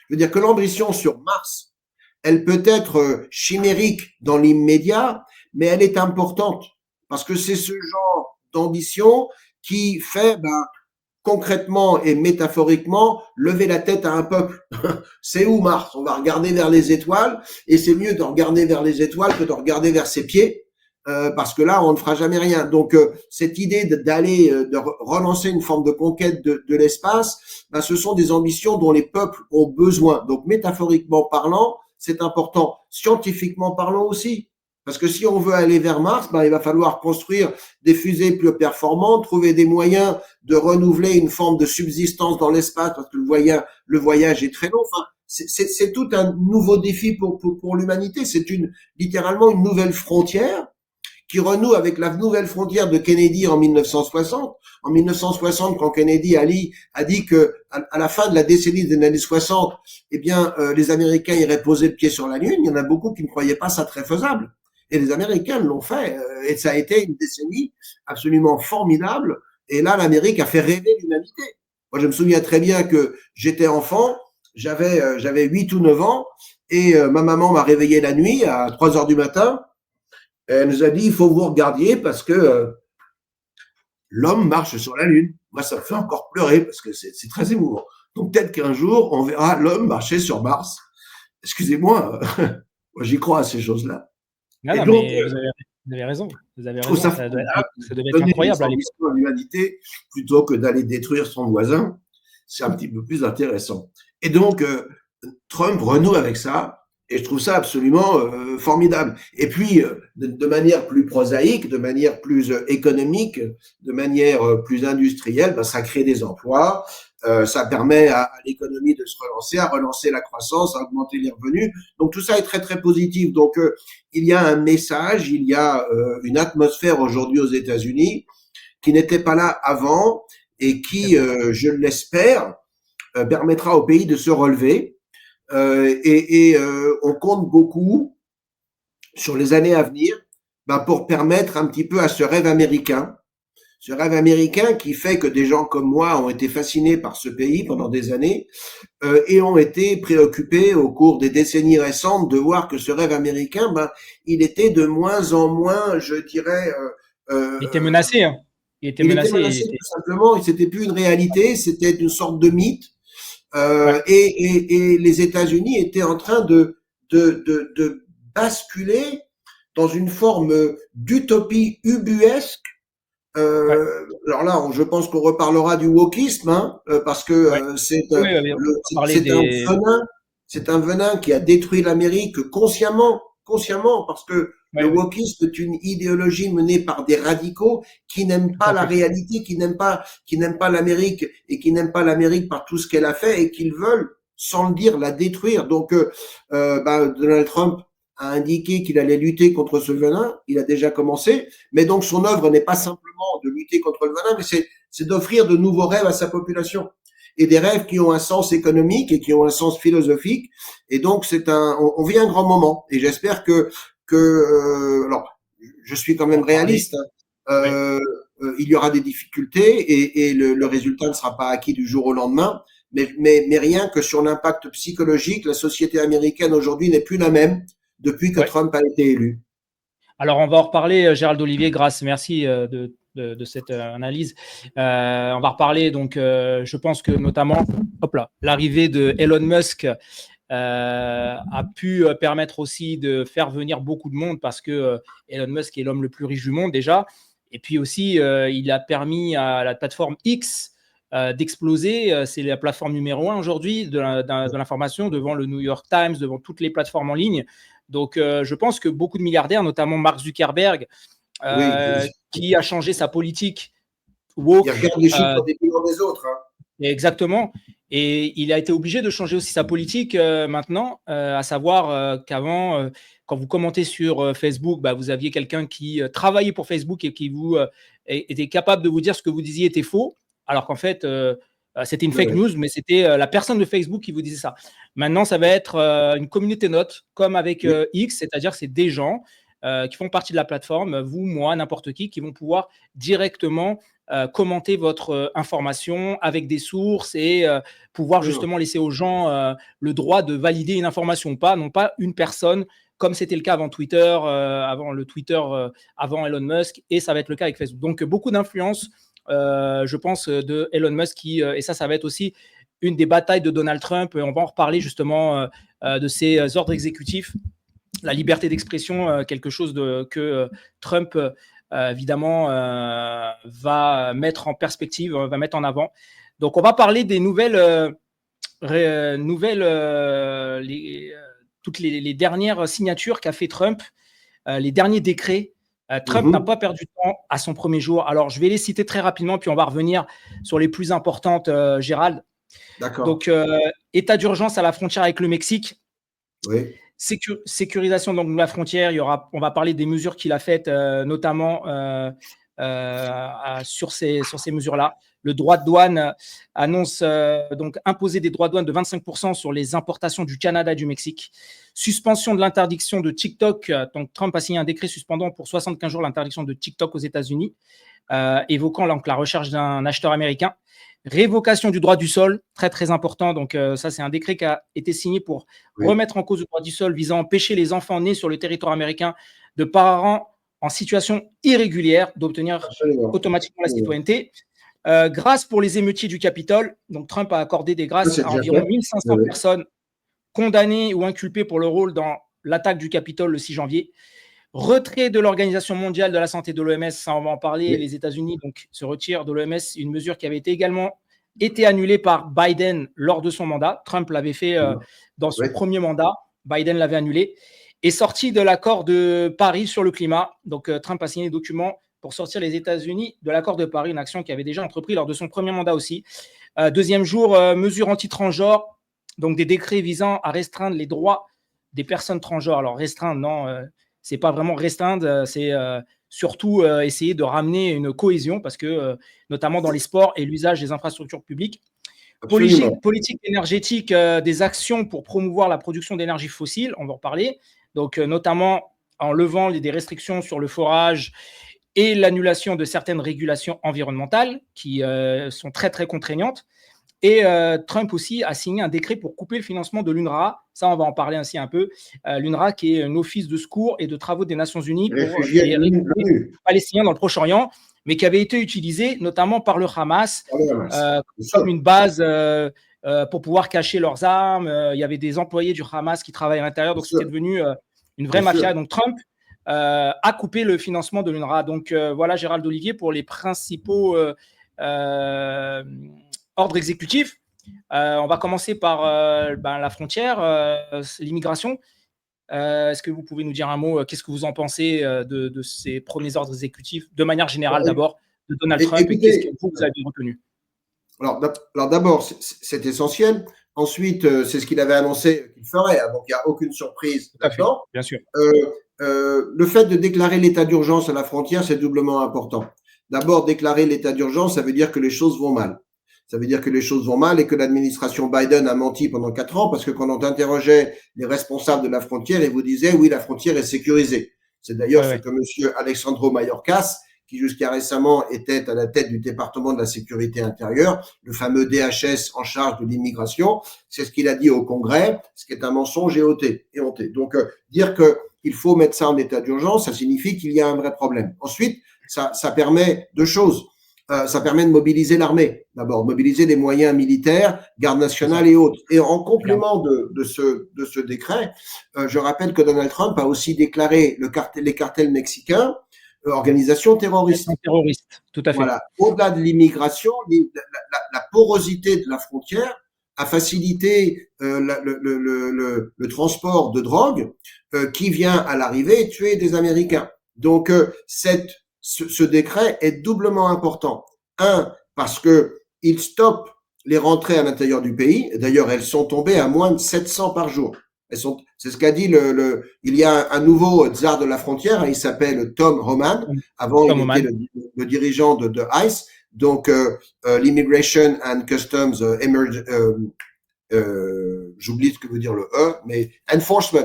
Je veux dire que l'ambition sur Mars, elle peut être chimérique dans l'immédiat, mais elle est importante, parce que c'est ce genre d'ambition qui fait concrètement et métaphoriquement lever la tête à un peuple. C'est où Mars? On va regarder vers les étoiles, et c'est mieux de regarder vers les étoiles que de regarder vers ses pieds, parce que là on ne fera jamais rien. Donc cette idée de relancer une forme de conquête de l'espace, ce sont des ambitions dont les peuples ont besoin. Donc métaphoriquement parlant, c'est important. Scientifiquement parlant aussi. Parce que si on veut aller vers Mars, il va falloir construire des fusées plus performantes, trouver des moyens de renouveler une forme de subsistance dans l'espace, parce que le voyage est très long. Enfin, c'est tout un nouveau défi pour l'humanité. C'est littéralement une nouvelle frontière qui renoue avec la nouvelle frontière de Kennedy en 1960. En 1960, quand Kennedy a dit que à la fin de la décennie des années 60, les Américains iraient poser le pied sur la Lune, il y en a beaucoup qui ne croyaient pas ça très faisable. Et les Américains l'ont fait, et ça a été une décennie absolument formidable. Et là, l'Amérique a fait rêver l'humanité. Moi, je me souviens très bien que j'étais enfant, j'avais 8 ou 9 ans, et ma maman m'a réveillé la nuit à 3 heures du matin. Et elle nous a dit, il faut que vous regardiez parce que l'homme marche sur la Lune. Moi, ça me fait encore pleurer parce que c'est très émouvant. Donc, peut-être qu'un jour, on verra l'homme marcher sur Mars. Excusez-moi, moi, j'y crois à ces choses-là. Non, donc, mais vous avez raison. Vous avez raison. Ça devait être incroyable à l'époque. À l'humanité plutôt que d'aller détruire son voisin, c'est un petit peu plus intéressant. Et donc, Trump renoue avec ça. Et je trouve ça absolument formidable. Et puis, de manière plus prosaïque, de manière plus économique, de manière plus industrielle, ben, ça crée des emplois, ça permet à l'économie de se relancer, à relancer la croissance, à augmenter les revenus. Donc tout ça est très très positif. Donc il y a un message, il y a une atmosphère aujourd'hui aux États-Unis qui n'était pas là avant et qui, je l'espère, permettra au pays de se relever. On compte beaucoup sur les années à venir pour permettre un petit peu à ce rêve américain qui fait que des gens comme moi ont été fascinés par ce pays pendant des années et ont été préoccupés au cours des décennies récentes de voir que ce rêve américain, il était de moins en moins, je dirais… il était menacé. Hein. Il était menacé tout simplement, et c'était plus une réalité, c'était une sorte de mythe. Et les États-Unis étaient en train de basculer dans une forme d'utopie ubuesque. Alors là, je pense qu'on reparlera du wokisme, hein, parce que c'est un venin qui a détruit l'Amérique consciemment, parce que le wokisme est une idéologie menée par des radicaux qui n'aiment pas la réalité, qui n'aiment pas l'Amérique et qui n'aiment pas l'Amérique par tout ce qu'elle a fait et qu'ils veulent, sans le dire, la détruire. Donc, Donald Trump a indiqué qu'il allait lutter contre ce venin. Il a déjà commencé, mais donc son œuvre n'est pas simplement de lutter contre le venin, mais c'est d'offrir de nouveaux rêves à sa population et des rêves qui ont un sens économique et qui ont un sens philosophique. Et donc on vit un grand moment. Et j'espère que alors, je suis quand même réaliste. Il y aura des difficultés et le résultat ne sera pas acquis du jour au lendemain. Mais rien que sur l'impact psychologique, la société américaine aujourd'hui n'est plus la même depuis que Trump a été élu. Alors, on va en reparler, Gérald Olivier, merci de cette analyse. On va reparler, donc, je pense que notamment, l'arrivée de Elon Musk a pu permettre aussi de faire venir beaucoup de monde parce que Elon Musk est l'homme le plus riche du monde déjà. Et puis aussi, il a permis à la plateforme X d'exploser. C'est la plateforme numéro 1 aujourd'hui de l'information, devant le New York Times, devant toutes les plateformes en ligne. Donc, je pense que beaucoup de milliardaires, notamment Mark Zuckerberg, qui a changé sa politique woke. Il regarde les chiffres des bilans des autres. Hein. Exactement. Et il a été obligé de changer aussi sa politique maintenant, à savoir qu'avant, quand vous commentez sur Facebook, vous aviez quelqu'un qui travaillait pour Facebook et qui vous était capable de vous dire ce que vous disiez était faux, alors qu'en fait, c'était une fake news, mais c'était la personne de Facebook qui vous disait ça. Maintenant, ça va être une communauté note, comme avec X, c'est-à-dire que c'est des gens qui font partie de la plateforme, vous, moi, n'importe qui vont pouvoir directement commenter votre information avec des sources et pouvoir justement laisser aux gens le droit de valider une information ou pas, non pas une personne, comme c'était le cas avant Twitter, avant Elon Musk, et ça va être le cas avec Facebook. Donc, beaucoup d'influence, je pense, de Elon Musk, et ça va être aussi une des batailles de Donald Trump. On va en reparler justement de ses ordres exécutifs. La liberté d'expression, quelque chose que Trump, évidemment, va mettre en perspective, va mettre en avant. Donc, on va parler des toutes les dernières signatures qu'a fait Trump, les derniers décrets. Trump n'a pas perdu de temps à son premier jour. Alors, je vais les citer très rapidement, puis on va revenir sur les plus importantes, Gérald. D'accord. Donc, état d'urgence à la frontière avec le Mexique. Oui. Sécurisation donc, de la frontière, on va parler des mesures qu'il a faites, notamment sur ces mesures-là. Le droit de douane annonce donc imposer des droits de douane de 25% sur les importations du Canada et du Mexique. Suspension de l'interdiction de TikTok. Donc Trump a signé un décret suspendant pour 75 jours l'interdiction de TikTok aux États-Unis, évoquant donc la recherche d'un acheteur américain. Révocation du droit du sol, très très important. Donc ça, c'est un décret qui a été signé pour remettre en cause le droit du sol, visant à empêcher les enfants nés sur le territoire américain de parents en situation irrégulière d'obtenir automatiquement la citoyenneté. Grâce pour les émeutiers du Capitole. Donc Trump a accordé des grâces à environ 1500 personnes condamnées ou inculpées pour le rôle dans l'attaque du Capitole le 6 janvier. Retrait de l'Organisation mondiale de la santé de l'OMS, ça on va en parler. Les États-Unis donc se retirent de l'OMS, une mesure qui avait également été annulée par Biden lors de son mandat. Trump l'avait fait dans son premier mandat. Biden l'avait annulé, est sorti de l'accord de Paris sur le climat. Donc, Trump a signé des documents pour sortir les États-Unis de l'accord de Paris, une action qu'il avait déjà entreprise lors de son premier mandat aussi. Deuxième jour, mesures anti-transgenres, donc des décrets visant à restreindre les droits des personnes transgenres. Alors, restreindre, non, c'est pas vraiment restreindre, c'est surtout essayer de ramener une cohésion parce que, notamment dans les sports et l'usage des infrastructures publiques. Politique énergétique, des actions pour promouvoir la production d'énergie fossile, on va en reparler. Donc, notamment en levant des restrictions sur le forage et l'annulation de certaines régulations environnementales qui sont très, très contraignantes. Et Trump aussi a signé un décret pour couper le financement de l'UNRWA. Ça, on va en parler ainsi un peu. L'UNRWA, qui est un office de secours et de travaux des Nations Unies pour les Palestiniens dans le Proche-Orient, mais qui avait été utilisé notamment par le Hamas comme une base pour pouvoir cacher leurs armes. Il y avait des employés du Hamas qui travaillaient à l'intérieur, donc c'était devenu une vraie mafia. Donc Trump a coupé le financement de l'UNRWA. Donc voilà, Gérald Olivier, pour les principaux ordres exécutifs. On va commencer par la frontière, l'immigration. Est-ce que vous pouvez nous dire un mot? Qu'est-ce que vous en pensez de ces premiers ordres exécutifs, de manière générale d'abord, de Donald Trump, et qu'est-ce que vous avez retenu? Alors d'abord, c'est essentiel. Ensuite, c'est ce qu'il avait annoncé qu'il ferait, donc il n'y a aucune surprise là-dedans. Bien sûr. Le fait de déclarer l'état d'urgence à la frontière, c'est doublement important. D'abord, déclarer l'état d'urgence, ça veut dire que les choses vont mal. Ça veut dire que les choses vont mal et que l'administration Biden a menti pendant 4 ans parce que quand on interrogeait les responsables de la frontière, ils vous disaient oui, la frontière est sécurisée. C'est d'ailleurs ce que monsieur Alexandro Mayorkas, qui jusqu'à récemment était à la tête du département de la sécurité intérieure, le fameux DHS en charge de l'immigration, c'est ce qu'il a dit au Congrès, ce qui est un mensonge et honté. Donc, dire qu'il faut mettre ça en état d'urgence, ça signifie qu'il y a un vrai problème. Ensuite, ça permet 2 choses. Ça permet de mobiliser l'armée. D'abord, mobiliser les moyens militaires, garde nationale et autres. Et en complément de ce décret, je rappelle que Donald Trump a aussi déclaré les cartels mexicains organisation terroriste. Terroriste, tout à fait. Voilà. Au-delà de l'immigration, la porosité de la frontière a facilité le transport de drogue qui vient à l'arrivée tuer des Américains. Donc, ce décret est doublement important. Parce que il stoppe les rentrées à l'intérieur du pays. D'ailleurs, elles sont tombées à moins de 700 par jour. C'est ce qu'a dit il y a un nouveau tsar de la frontière, il s'appelle Tom Homan. Avant, il était le dirigeant de ICE. Donc, l'Immigration and Customs j'oublie ce que veut dire le E, mais Enforcement.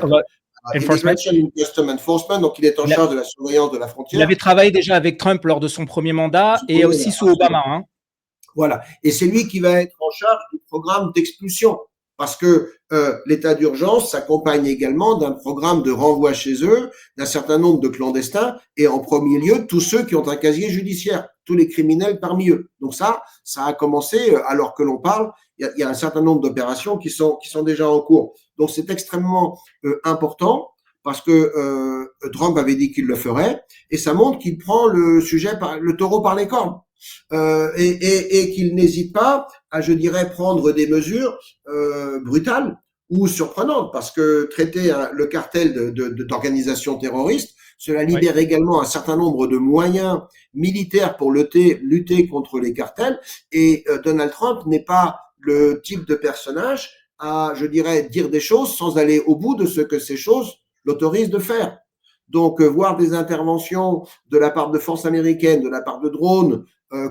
Immigration and Customs Enforcement, donc il est en charge de la surveillance de la frontière. Il avait travaillé déjà avec Trump lors de son premier mandat et aussi sous Obama. Hein. Voilà. Et c'est lui qui va être en charge du programme d'expulsion. Parce que l'état d'urgence s'accompagne également d'un programme de renvoi chez eux d'un certain nombre de clandestins et en premier lieu tous ceux qui ont un casier judiciaire, tous les criminels parmi eux. Donc ça a commencé alors que l'on parle. Il y a un certain nombre d'opérations qui sont déjà en cours. Donc c'est extrêmement important parce que Trump avait dit qu'il le ferait et ça montre qu'il prend le taureau par les cornes. Et qu'il n'hésite pas à, je dirais, prendre des mesures brutales ou surprenantes, parce que traiter le cartel d'organisations terroristes, cela libère également un certain nombre de moyens militaires pour lutter contre les cartels. Et Donald Trump n'est pas le type de personnage à, je dirais, dire des choses sans aller au bout de ce que ces choses l'autorisent de faire. Donc, voir des interventions de la part de forces américaines, de la part de drones,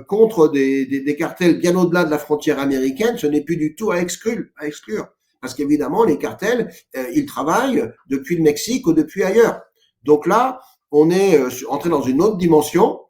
contre des cartels bien au-delà de la frontière américaine, ce n'est plus du tout à exclure. Parce qu'évidemment, les cartels, ils travaillent depuis le Mexique ou depuis ailleurs. Donc là, on est entré dans une autre dimension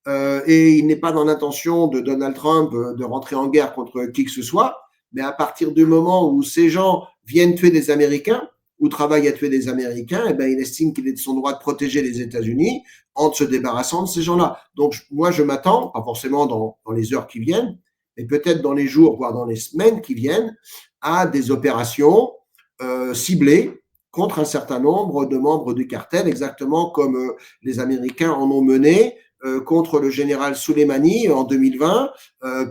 et il n'est pas dans l'intention de Donald Trump de rentrer en guerre contre qui que ce soit, mais à partir du moment où ces gens viennent tuer des Américains, ou travaille à tuer des Américains, eh ben, il estime qu'il est de son droit de protéger les États-Unis en se débarrassant de ces gens-là. Donc, moi, je m'attends, pas forcément dans les heures qui viennent, mais peut-être dans les jours, voire dans les semaines qui viennent, à des opérations ciblées contre un certain nombre de membres du cartel, exactement comme les Américains en ont mené contre le général Soleimani en 2020,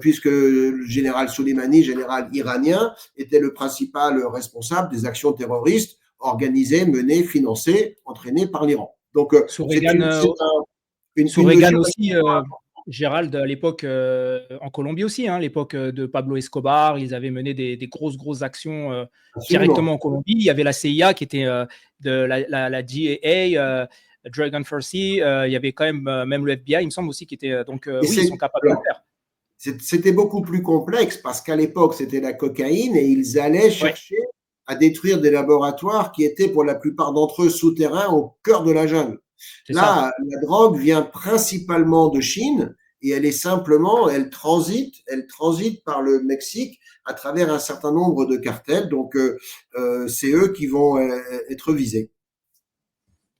puisque le général Soleimani, général iranien, était le principal responsable des actions terroristes organisée, menée, financée, entraînée par l'Iran. Donc, Sous c'est Reagan, une sous Reagan mesure aussi, Gérald, à l'époque, en Colombie aussi, hein, l'époque de Pablo Escobar, ils avaient mené des grosses actions directement en Colombie. Il y avait la CIA qui était de la DEA, Drug Enforcement. Il y avait quand même le FBI, il me semble aussi, qui était. Donc, oui, ils sont capables de le faire. C'était beaucoup plus complexe parce qu'à l'époque, c'était la cocaïne et ils allaient chercher à détruire des laboratoires qui étaient pour la plupart d'entre eux souterrains au cœur de la jungle. Là, la drogue vient principalement de Chine et elle transite par le Mexique à travers un certain nombre de cartels. Donc, c'est eux qui vont être visés.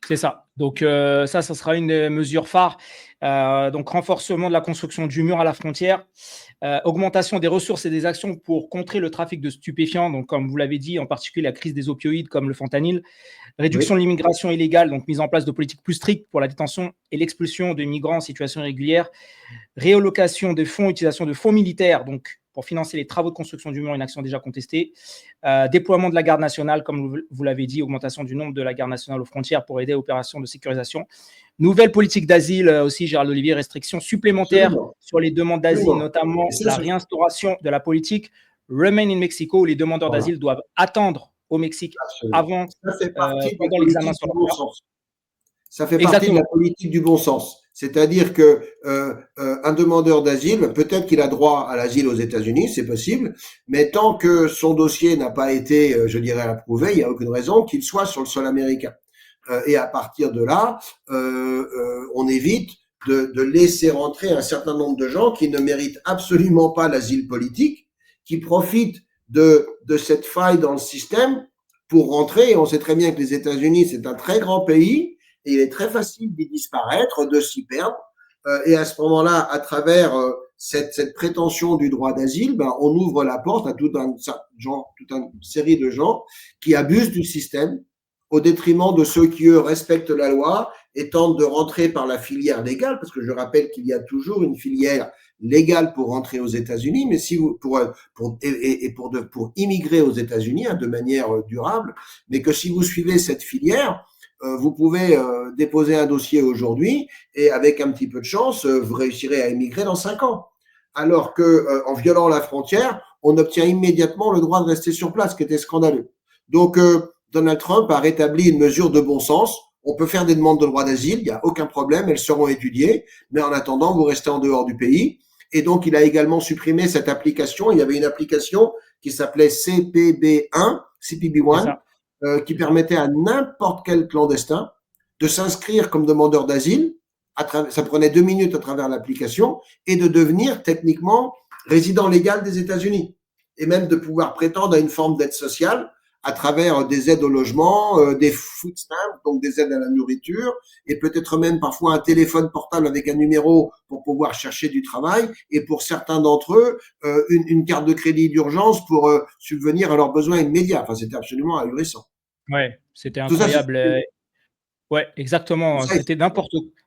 C'est ça. Donc, ça sera une mesure phare. Donc, renforcement de la construction du mur à la frontière, augmentation des ressources et des actions pour contrer le trafic de stupéfiants. Donc, comme vous l'avez dit, en particulier la crise des opioïdes comme le fentanyl, réduction de l'immigration illégale, donc mise en place de politiques plus strictes pour la détention et l'expulsion de migrants en situation irrégulière, réallocation des fonds, utilisation de fonds militaires, donc pour financer les travaux de construction du mur, une action déjà contestée, déploiement de la garde nationale, comme vous l'avez dit, augmentation du nombre de la garde nationale aux frontières pour aider aux opérations de sécurisation, nouvelle politique d'asile aussi, Gérald Olivier, restrictions supplémentaires sur les demandes d'asile, notamment la réinstauration de la politique Remain in Mexico, où les demandeurs d'asile doivent attendre au Mexique avant, pendant l'examen sur leur cas. Ça fait partie de la politique du bon sens. C'est-à-dire que un demandeur d'asile, peut-être qu'il a droit à l'asile aux États-Unis, c'est possible, mais tant que son dossier n'a pas été, je dirais, approuvé, il n'y a aucune raison qu'il soit sur le sol américain. Et à partir de là, on évite de laisser rentrer un certain nombre de gens qui ne méritent absolument pas l'asile politique, qui profitent de cette faille dans le système pour rentrer. Et on sait très bien que les États-Unis, c'est un très grand pays. Et il est très facile d'y disparaître, de s'y perdre. Et à ce moment-là, à travers cette prétention du droit d'asile, on ouvre la porte à toute une série de gens qui abusent du système au détriment de ceux qui, eux, respectent la loi et tentent de rentrer par la filière légale, parce que je rappelle qu'il y a toujours une filière légale pour rentrer aux États-Unis, mais si vous pour immigrer aux États-Unis de manière durable, mais que si vous suivez cette filière, vous pouvez déposer un dossier aujourd'hui et avec un petit peu de chance, vous réussirez à émigrer dans 5 ans. Alors que en violant la frontière, on obtient immédiatement le droit de rester sur place, ce qui était scandaleux. Donc Donald Trump a rétabli une mesure de bon sens. On peut faire des demandes de droit d'asile, il n'y a aucun problème, elles seront étudiées, mais en attendant, vous restez en dehors du pays. Et donc, il a également supprimé cette application. Il y avait une application qui s'appelait CPB1, qui permettait à n'importe quel clandestin de s'inscrire comme demandeur d'asile. Ça prenait 2 minutes à travers l'application et de devenir techniquement résident légal des États-Unis et même de pouvoir prétendre à une forme d'aide sociale à travers des aides au logement, des food stamps, donc des aides à la nourriture, et peut-être même parfois un téléphone portable avec un numéro pour pouvoir chercher du travail, et pour certains d'entre eux, une carte de crédit d'urgence pour subvenir à leurs besoins immédiats. Enfin, c'était absolument ahurissant. Ouais, c'était incroyable. Ouais, exactement. C'était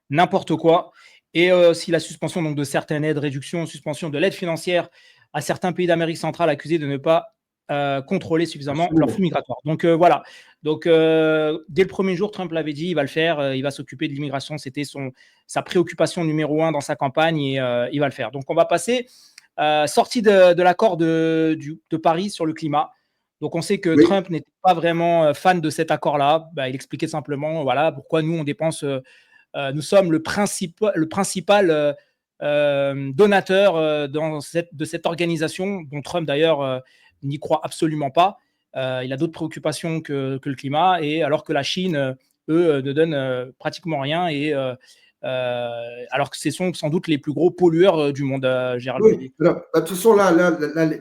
n'importe quoi. Et si la suspension donc, de certaines aides, réduction, suspension de l'aide financière à certains pays d'Amérique centrale accusés de ne pas contrôler suffisamment leur flux migratoire. Donc voilà. Donc dès le premier jour, Trump l'avait dit, il va le faire, il va s'occuper de l'immigration. C'était sa préoccupation numéro 1 dans sa campagne et il va le faire. Donc on va passer sortie de l'accord de Paris sur le climat. Donc on sait que Trump n'était pas vraiment fan de cet accord-là. Il expliquait simplement voilà pourquoi nous on dépense. Nous sommes le principal donateur de cette organisation dont Trump d'ailleurs n'y croit absolument pas. Il a d'autres préoccupations que le climat, et alors que la Chine, eux, ne donne pratiquement rien, et alors que ce sont sans doute les plus gros pollueurs du monde, Gérald. Oui, de toute façon, là,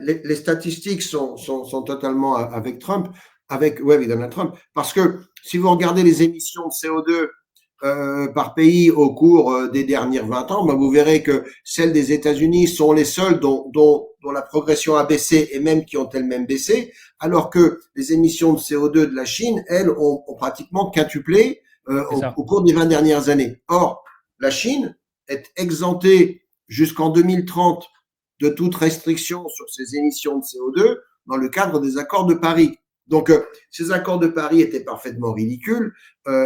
les statistiques sont totalement avec Trump, avec Donald Trump, parce que si vous regardez les émissions de CO2 par pays au cours des dernières 20 ans, vous verrez que celles des États-Unis sont les seules dont la progression a baissé et même qui ont elles-mêmes baissé, alors que les émissions de CO2 de la Chine, elles, ont pratiquement quintuplé au cours des 20 dernières années. Or, la Chine est exemptée jusqu'en 2030 de toute restriction sur ses émissions de CO2 dans le cadre des accords de Paris. Donc, ces accords de Paris étaient parfaitement ridicules.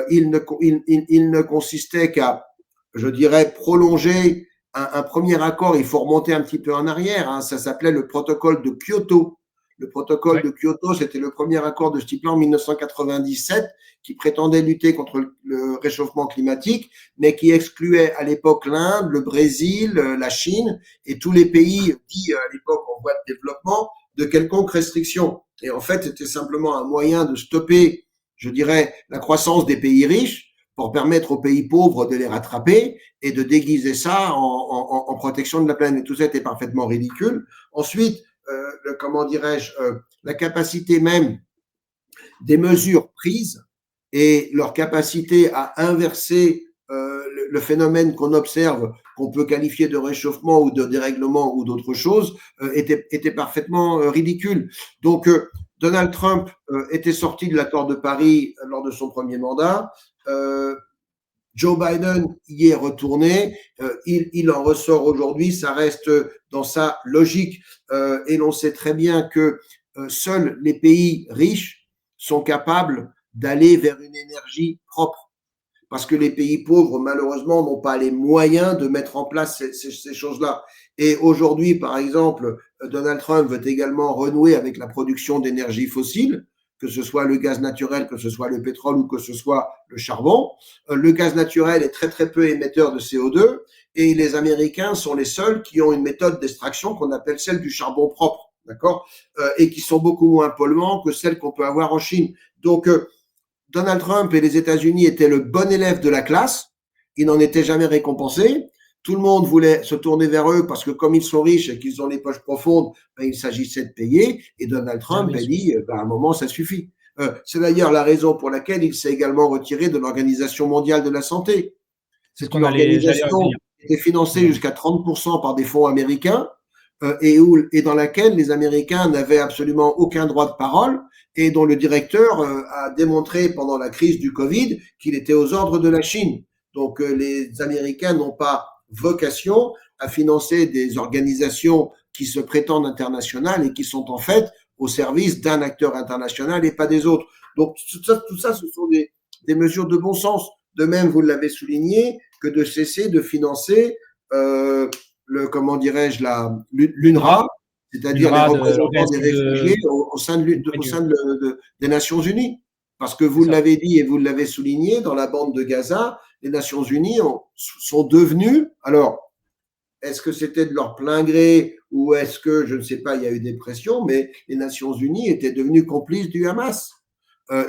Ils ne consistaient qu'à, je dirais, prolonger un premier accord. Il faut remonter un petit peu en arrière. Hein, ça s'appelait le protocole de Kyoto. Le protocole de Kyoto, c'était le premier accord de ce type-là en 1997 qui prétendait lutter contre le réchauffement climatique, mais qui excluait à l'époque l'Inde, le Brésil, la Chine et tous les pays dits à l'époque en voie de développement de quelconque restriction. Et en fait, c'était simplement un moyen de stopper, je dirais, la croissance des pays riches pour permettre aux pays pauvres de les rattraper et de déguiser ça en protection de la planète. Tout ça était parfaitement ridicule. Ensuite, comment dirais-je, la capacité même des mesures prises et leur capacité à inverser le phénomène qu'on observe, qu'on peut qualifier de réchauffement ou de dérèglement ou d'autre chose, était parfaitement ridicule. Donc, Donald Trump était sorti de l'accord de Paris lors de son premier mandat. Joe Biden y est retourné, il en ressort aujourd'hui, ça reste dans sa logique et l'on sait très bien que seuls les pays riches sont capables d'aller vers une énergie propre parce que les pays pauvres, malheureusement, n'ont pas les moyens de mettre en place ces choses-là. Et aujourd'hui, par exemple, Donald Trump veut également renouer avec la production d'énergie fossile, que ce soit le gaz naturel, que ce soit le pétrole ou que ce soit le charbon. Le gaz naturel est très très peu émetteur de CO2 et les Américains sont les seuls qui ont une méthode d'extraction qu'on appelle celle du charbon propre, d'accord, et qui sont beaucoup moins polluants que celles qu'on peut avoir en Chine. Donc, Donald Trump et les États-Unis étaient le bon élève de la classe, ils n'en étaient jamais récompensés. Tout le monde voulait se tourner vers eux parce que comme ils sont riches et qu'ils ont les poches profondes, ben, il s'agissait de payer. Et Donald Trump a dit, ben, à un moment, ça suffit. C'est d'ailleurs la raison pour laquelle il s'est également retiré de l'Organisation mondiale de la santé. C'est une organisation qui était financée jusqu'à 30% par des fonds américains et dans laquelle les Américains n'avaient absolument aucun droit de parole et dont le directeur a démontré pendant la crise du Covid qu'il était aux ordres de la Chine. Donc les Américains n'ont pas vocation à financer des organisations qui se prétendent internationales et qui sont en fait au service d'un acteur international et pas des autres. Donc tout ça ce sont des mesures de bon sens. De même, vous l'avez souligné, que de cesser de financer comment dirais-je, l'UNRWA, c'est-à-dire les représentants des réfugiés au sein des Nations Unies. Parce que vous l'avez dit et vous l'avez souligné, dans la bande de Gaza, les Nations Unies sont devenues, alors, est-ce que c'était de leur plein gré ou est-ce que, je ne sais pas, il y a eu des pressions, mais les Nations Unies étaient devenues complices du Hamas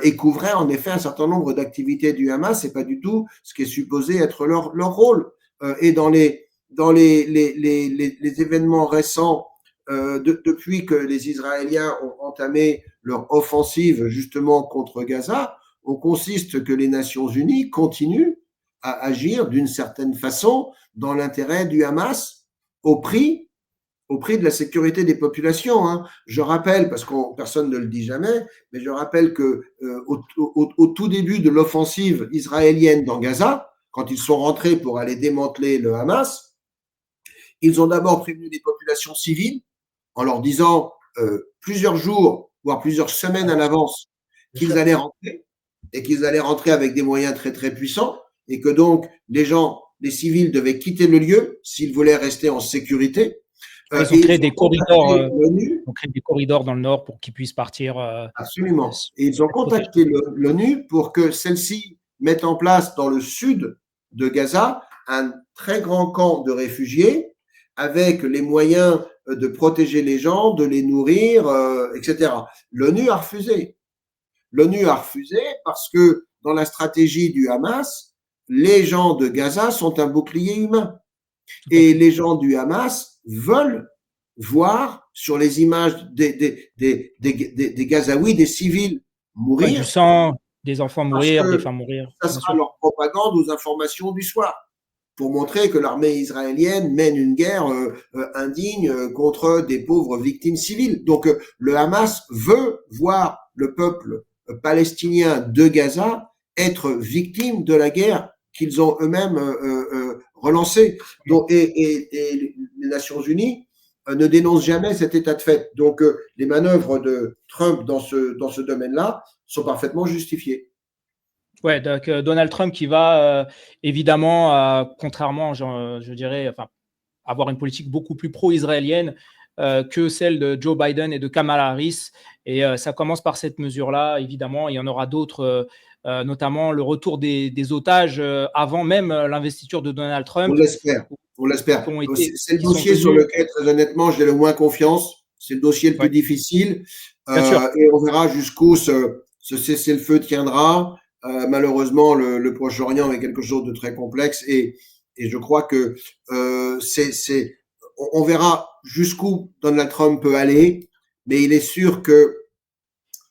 et couvraient en effet un certain nombre d'activités du Hamas, c'est pas du tout ce qui est supposé être leur rôle. Et dans les événements récents, depuis que les Israéliens ont entamé leur offensive justement contre Gaza, on consiste que les Nations Unies continuent à agir d'une certaine façon dans l'intérêt du Hamas au prix de la sécurité des populations. Hein. Je rappelle, parce que personne ne le dit jamais, mais je rappelle que au tout début de l'offensive israélienne dans Gaza, quand ils sont rentrés pour aller démanteler le Hamas, ils ont d'abord prévenu les populations civiles en leur disant plusieurs jours, voire plusieurs semaines à l'avance qu'ils allaient rentrer et qu'ils allaient rentrer avec des moyens très très puissants et que donc les civils devaient quitter le lieu s'ils voulaient rester en sécurité. Ils ont créé des corridors dans le nord pour qu'ils puissent partir. Absolument. Et ils ont contacté l'ONU pour que celle-ci mette en place dans le sud de Gaza un très grand camp de réfugiés avec les moyens de protéger les gens, de les nourrir, etc. L'ONU a refusé. L'ONU a refusé parce que dans la stratégie du Hamas, les gens de Gaza sont un bouclier humain. Et les gens du Hamas veulent voir sur les images des Gazaouis, des civils mourir. Du sang, des enfants mourir, des femmes mourir. Ça sera leur propagande aux informations du soir pour montrer que l'armée israélienne mène une guerre indigne contre des pauvres victimes civiles. Donc le Hamas veut voir le peuple palestinien de Gaza être victime de la guerre qu'ils ont eux-mêmes relancée. Donc, et les Nations Unies ne dénonce jamais cet état de fait. Donc, les manœuvres de Trump dans ce domaine-là sont parfaitement justifiées. Ouais, donc Donald Trump qui va évidemment, contrairement, je dirais, enfin, avoir une politique beaucoup plus pro-israélienne que celle de Joe Biden et de Kamala Harris. Et ça commence par cette mesure-là, évidemment. Il y en aura d'autres, notamment le retour des otages avant même l'investiture de Donald On Trump. l'espère. On l'espère. C'est le qui sont dossier sur lequel, très honnêtement, j'ai le moins confiance. C'est le dossier le plus difficile. Bien sûr. Et on verra jusqu'où ce cessez-le-feu tiendra. Malheureusement, le Proche-Orient est quelque chose de très complexe et je crois que on verra jusqu'où Donald Trump peut aller, mais il est sûr que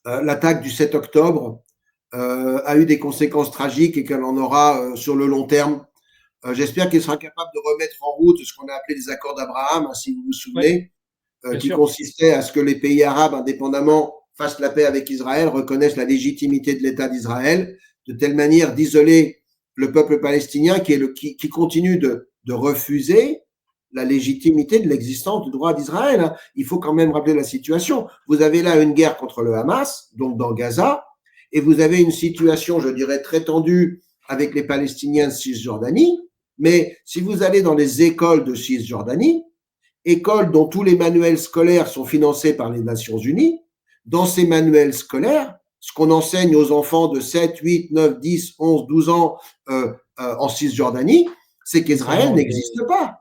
l'attaque du 7 octobre a eu des conséquences tragiques et qu'elle en aura sur le long terme. J'espère qu'il sera capable de remettre en route ce qu'on a appelé les accords d'Abraham, hein, si vous vous souvenez, qui consistait à ce que les pays arabes, indépendamment, fassent la paix avec Israël, reconnaissent la légitimité de l'État d'Israël, de telle manière d'isoler le peuple palestinien qui continue de refuser la légitimité de l'existence du droit d'Israël. Hein. Il faut quand même rappeler la situation. Vous avez là une guerre contre le Hamas, donc dans Gaza, et vous avez une situation, je dirais, très tendue avec les Palestiniens de Cisjordanie. Mais si vous allez dans les écoles de Cisjordanie, écoles dont tous les manuels scolaires sont financés par les Nations Unies, dans ces manuels scolaires, ce qu'on enseigne aux enfants de 7, 8, 9, 10, 11, 12 ans en Cisjordanie, c'est qu'Israël n'existe pas.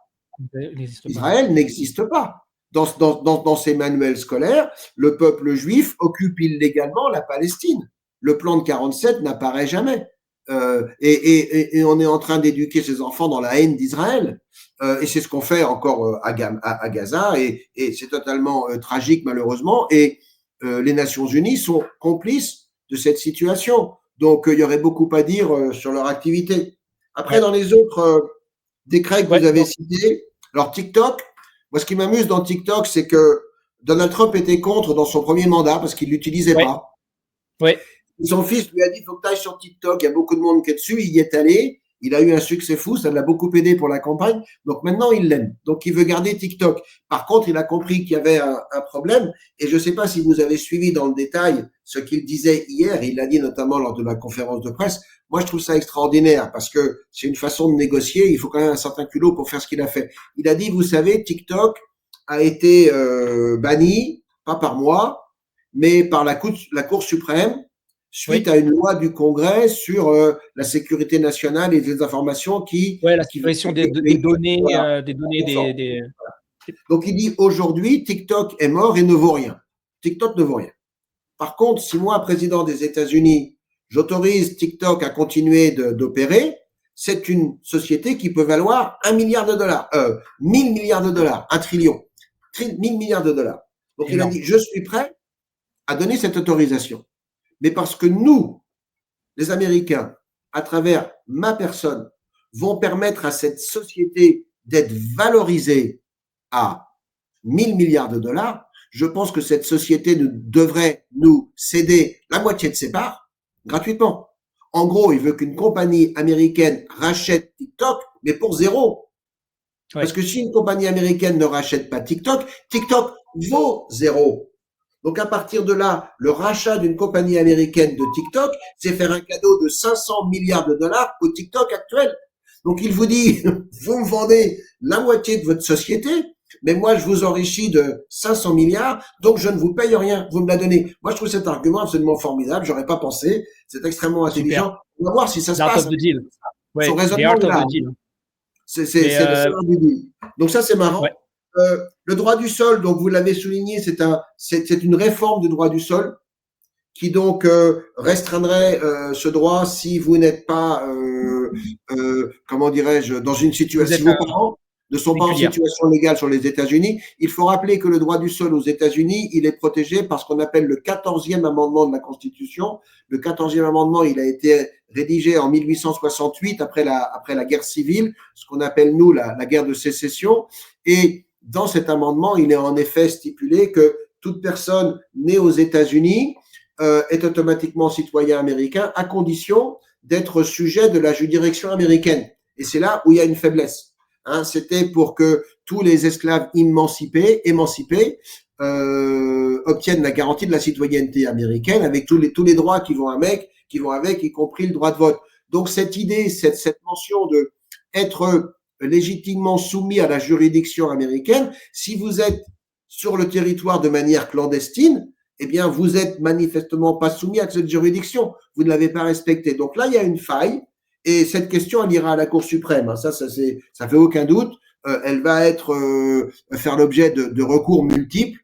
Israël n'existe pas. Dans ces manuels scolaires, le peuple juif occupe illégalement la Palestine. Le plan de 47 n'apparaît jamais. Et on est en train d'éduquer ces enfants dans la haine d'Israël. Et c'est ce qu'on fait encore à Gaza. Et c'est totalement tragique, malheureusement. Et les Nations Unies sont complices de cette situation. Donc, il y aurait beaucoup à dire sur leur activité. Après, dans les autres décrets que vous avez cités, alors TikTok, moi, ce qui m'amuse dans TikTok, c'est que Donald Trump était contre dans son premier mandat parce qu'il l'utilisait pas. Ouais. Son fils lui a dit, il faut que tu ailles sur TikTok, il y a beaucoup de monde qui est dessus, il y est allé, il a eu un succès fou, ça l'a beaucoup aidé pour la campagne, donc maintenant il l'aime, donc il veut garder TikTok. Par contre, il a compris qu'il y avait un problème, et je ne sais pas si vous avez suivi dans le détail ce qu'il disait hier, il l'a dit notamment lors de la conférence de presse. Moi, je trouve ça extraordinaire, parce que c'est une façon de négocier, il faut quand même un certain culot pour faire ce qu'il a fait. Il a dit, vous savez, TikTok a été banni, pas par moi, mais par la Cour suprême, suite à une loi du Congrès sur la sécurité nationale et les informations la suppression des données, voilà. Des données Donc, il dit aujourd'hui, TikTok est mort et ne vaut rien. TikTok ne vaut rien. Par contre, si moi, président des États-Unis, j'autorise TikTok à continuer d'opérer, c'est une société qui peut valoir 1 milliard de dollars, 1000 milliards de dollars, 1 trillion, 1000 milliards de dollars. Donc, il a dit, je suis prêt à donner cette autorisation. Mais parce que nous, les Américains, à travers ma personne, vont permettre à cette société d'être valorisée à 1000 milliards de dollars, je pense que cette société devrait nous céder la moitié de ses parts gratuitement. En gros, il veut qu'une compagnie américaine rachète TikTok, mais pour zéro. Ouais. Parce que si une compagnie américaine ne rachète pas TikTok, TikTok vaut zéro. Donc, à partir de là, le rachat d'une compagnie américaine de TikTok, c'est faire un cadeau de 500 milliards de dollars au TikTok actuel. Donc, il vous dit, vous me vendez la moitié de votre société, mais moi, je vous enrichis de 500 milliards, donc je ne vous paye rien, vous me la donnez. Moi, je trouve cet argument absolument formidable, j'aurais pas pensé, c'est extrêmement intelligent. Super. On va voir si ça se passe. Ouais, son raisonnement là. C'est le du deal. Donc, ça, c'est marrant. Ouais. Le droit du sol, donc vous l'avez souligné, c'est une réforme du droit du sol qui donc restreindrait ce droit si vous n'êtes pas, comment dirais-je, dans une situation, si vos parents ne sont pas en situation légale sur les États-Unis. Il faut rappeler que le droit du sol aux États-Unis, il est protégé par ce qu'on appelle le 14e amendement de la Constitution. Le 14e amendement, il a été rédigé en 1868 après la guerre civile, ce qu'on appelle nous la guerre de sécession. Et dans cet amendement, il est en effet stipulé que toute personne née aux États-Unis est automatiquement citoyen américain à condition d'être sujet de la juridiction américaine. Et c'est là où il y a une faiblesse. Hein, c'était pour que tous les esclaves émancipés obtiennent la garantie de la citoyenneté américaine avec tous les droits qui vont avec, y compris le droit de vote. Donc cette idée, cette mention de être légitimement soumis à la juridiction américaine, si vous êtes sur le territoire de manière clandestine, eh bien, vous êtes manifestement pas soumis à cette juridiction. Vous ne l'avez pas respectée. Donc là, il y a une faille. Et cette question, elle ira à la Cour suprême. Ça fait aucun doute. Elle va faire l'objet de recours multiples.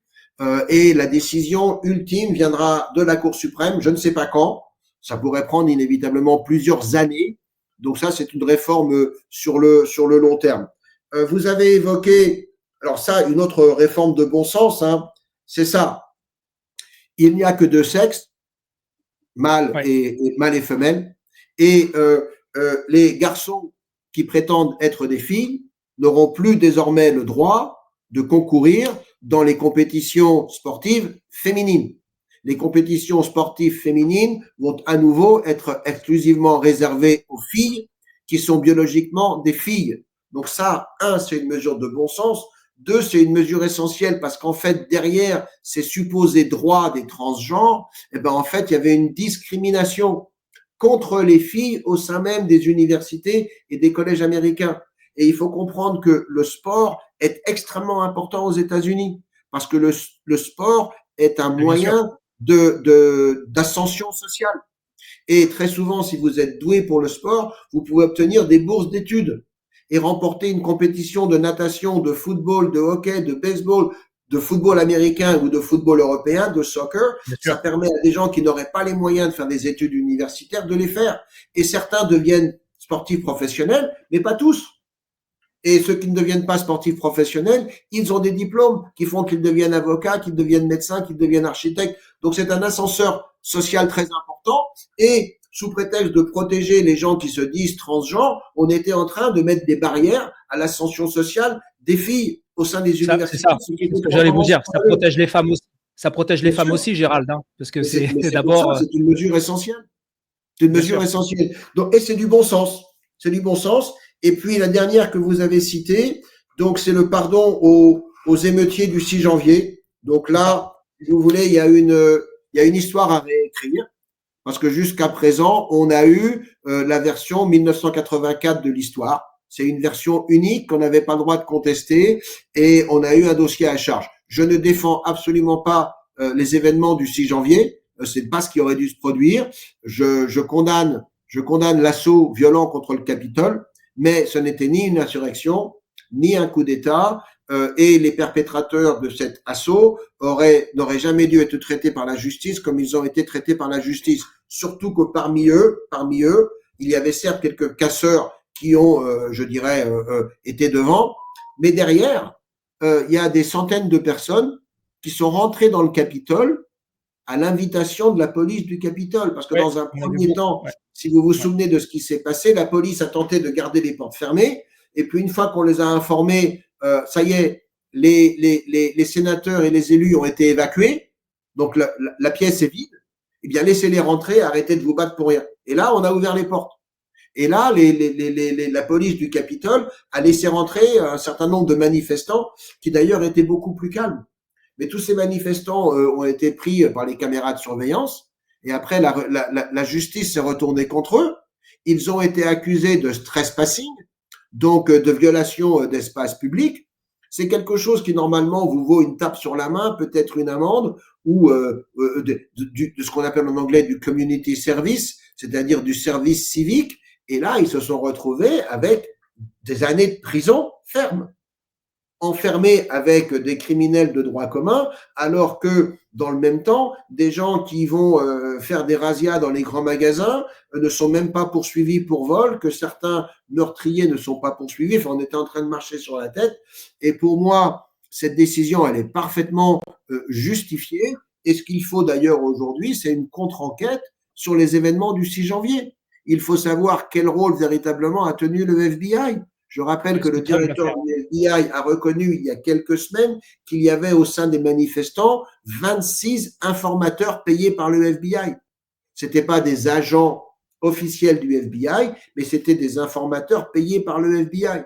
Et la décision ultime viendra de la Cour suprême. Je ne sais pas quand. Ça pourrait prendre inévitablement plusieurs années. Donc ça, c'est une réforme sur le long terme. Vous avez évoqué, alors ça, une autre réforme de bon sens, hein, c'est ça. Il n'y a que deux sexes, mâle et femelle, et les garçons qui prétendent être des filles n'auront plus désormais le droit de concourir dans les compétitions sportives féminines. Les compétitions sportives féminines vont à nouveau être exclusivement réservées aux filles qui sont biologiquement des filles. Donc ça, c'est une mesure de bon sens. 2, c'est une mesure essentielle parce qu'en fait, derrière ces supposés droits des transgenres, en fait, il y avait une discrimination contre les filles au sein même des universités et des collèges américains. Et il faut comprendre que le sport est extrêmement important aux États-Unis parce que le sport est un moyen d'ascension sociale. Et très souvent, si vous êtes doué pour le sport, vous pouvez obtenir des bourses d'études et remporter une compétition de natation, de football, de hockey, de baseball, de football américain ou de football européen, de soccer. Ça permet à des gens qui n'auraient pas les moyens de faire des études universitaires de les faire. Et certains deviennent sportifs professionnels, mais pas tous. Et ceux qui ne deviennent pas sportifs professionnels, ils ont des diplômes qui font qu'ils deviennent avocats, qu'ils deviennent médecins, qu'ils deviennent architectes. Donc c'est un ascenseur social très important. Et sous prétexte de protéger les gens qui se disent transgenres, on était en train de mettre des barrières à l'ascension sociale des filles au sein des universités. C'est ça, c'est ce que j'allais vous dire. Ça protège les femmes aussi. Ça protège les femmes aussi, Gérald, hein, parce que c'est d'abord. C'est une mesure essentielle. C'est une mesure essentielle. Donc, et c'est du bon sens. C'est du bon sens. Et puis la dernière que vous avez citée, donc c'est le pardon aux émeutiers du 6 janvier. Donc là, si vous voulez, il y a une histoire à réécrire. Parce que jusqu'à présent, on a eu la version 1984 de l'histoire. C'est une version unique qu'on n'avait pas le droit de contester et on a eu un dossier à charge. Je ne défends absolument pas les événements du 6 janvier. C'est pas ce qui aurait dû se produire. Je condamne l'assaut violent contre le Capitole, mais ce n'était ni une insurrection, ni un coup d'État. Et les perpétrateurs de cet assaut n'auraient jamais dû être traités par la justice comme ils ont été traités par la justice. Surtout que parmi eux, il y avait certes quelques casseurs qui ont, été devant, mais derrière, il y a des centaines de personnes qui sont rentrées dans le Capitole à l'invitation de la police du Capitole. Parce que dans un premier temps, si vous vous souvenez de ce qui s'est passé, la police a tenté de garder les portes fermées. Et puis une fois qu'on les a informés, ça y est, les sénateurs et les élus ont été évacués, donc la pièce est vide. Eh bien, laissez-les rentrer, arrêtez de vous battre pour rien. Et là, on a ouvert les portes. Et là, la police du Capitole a laissé rentrer un certain nombre de manifestants qui d'ailleurs étaient beaucoup plus calmes. Mais tous ces manifestants ont été pris par les caméras de surveillance et après la justice s'est retournée contre eux. Ils ont été accusés de trespassing, donc de violation d'espace public. C'est quelque chose qui normalement vous vaut une tape sur la main, peut-être une amende ou de ce qu'on appelle en anglais du community service, c'est-à-dire du service civique. Et là, ils se sont retrouvés avec des années de prison ferme, enfermés avec des criminels de droit commun, alors que dans le même temps, des gens qui vont faire des razzias dans les grands magasins ne sont même pas poursuivis pour vol, que certains meurtriers ne sont pas poursuivis. Enfin, on était en train de marcher sur la tête. Et pour moi, cette décision, elle est parfaitement justifiée. Et ce qu'il faut d'ailleurs aujourd'hui, c'est une contre-enquête sur les événements du 6 janvier. Il faut savoir quel rôle véritablement a tenu le FBI. Je rappelle que le directeur du FBI a reconnu il y a quelques semaines qu'il y avait au sein des manifestants 26 informateurs payés par le FBI. C'était pas des agents officiels du FBI, mais c'était des informateurs payés par le FBI.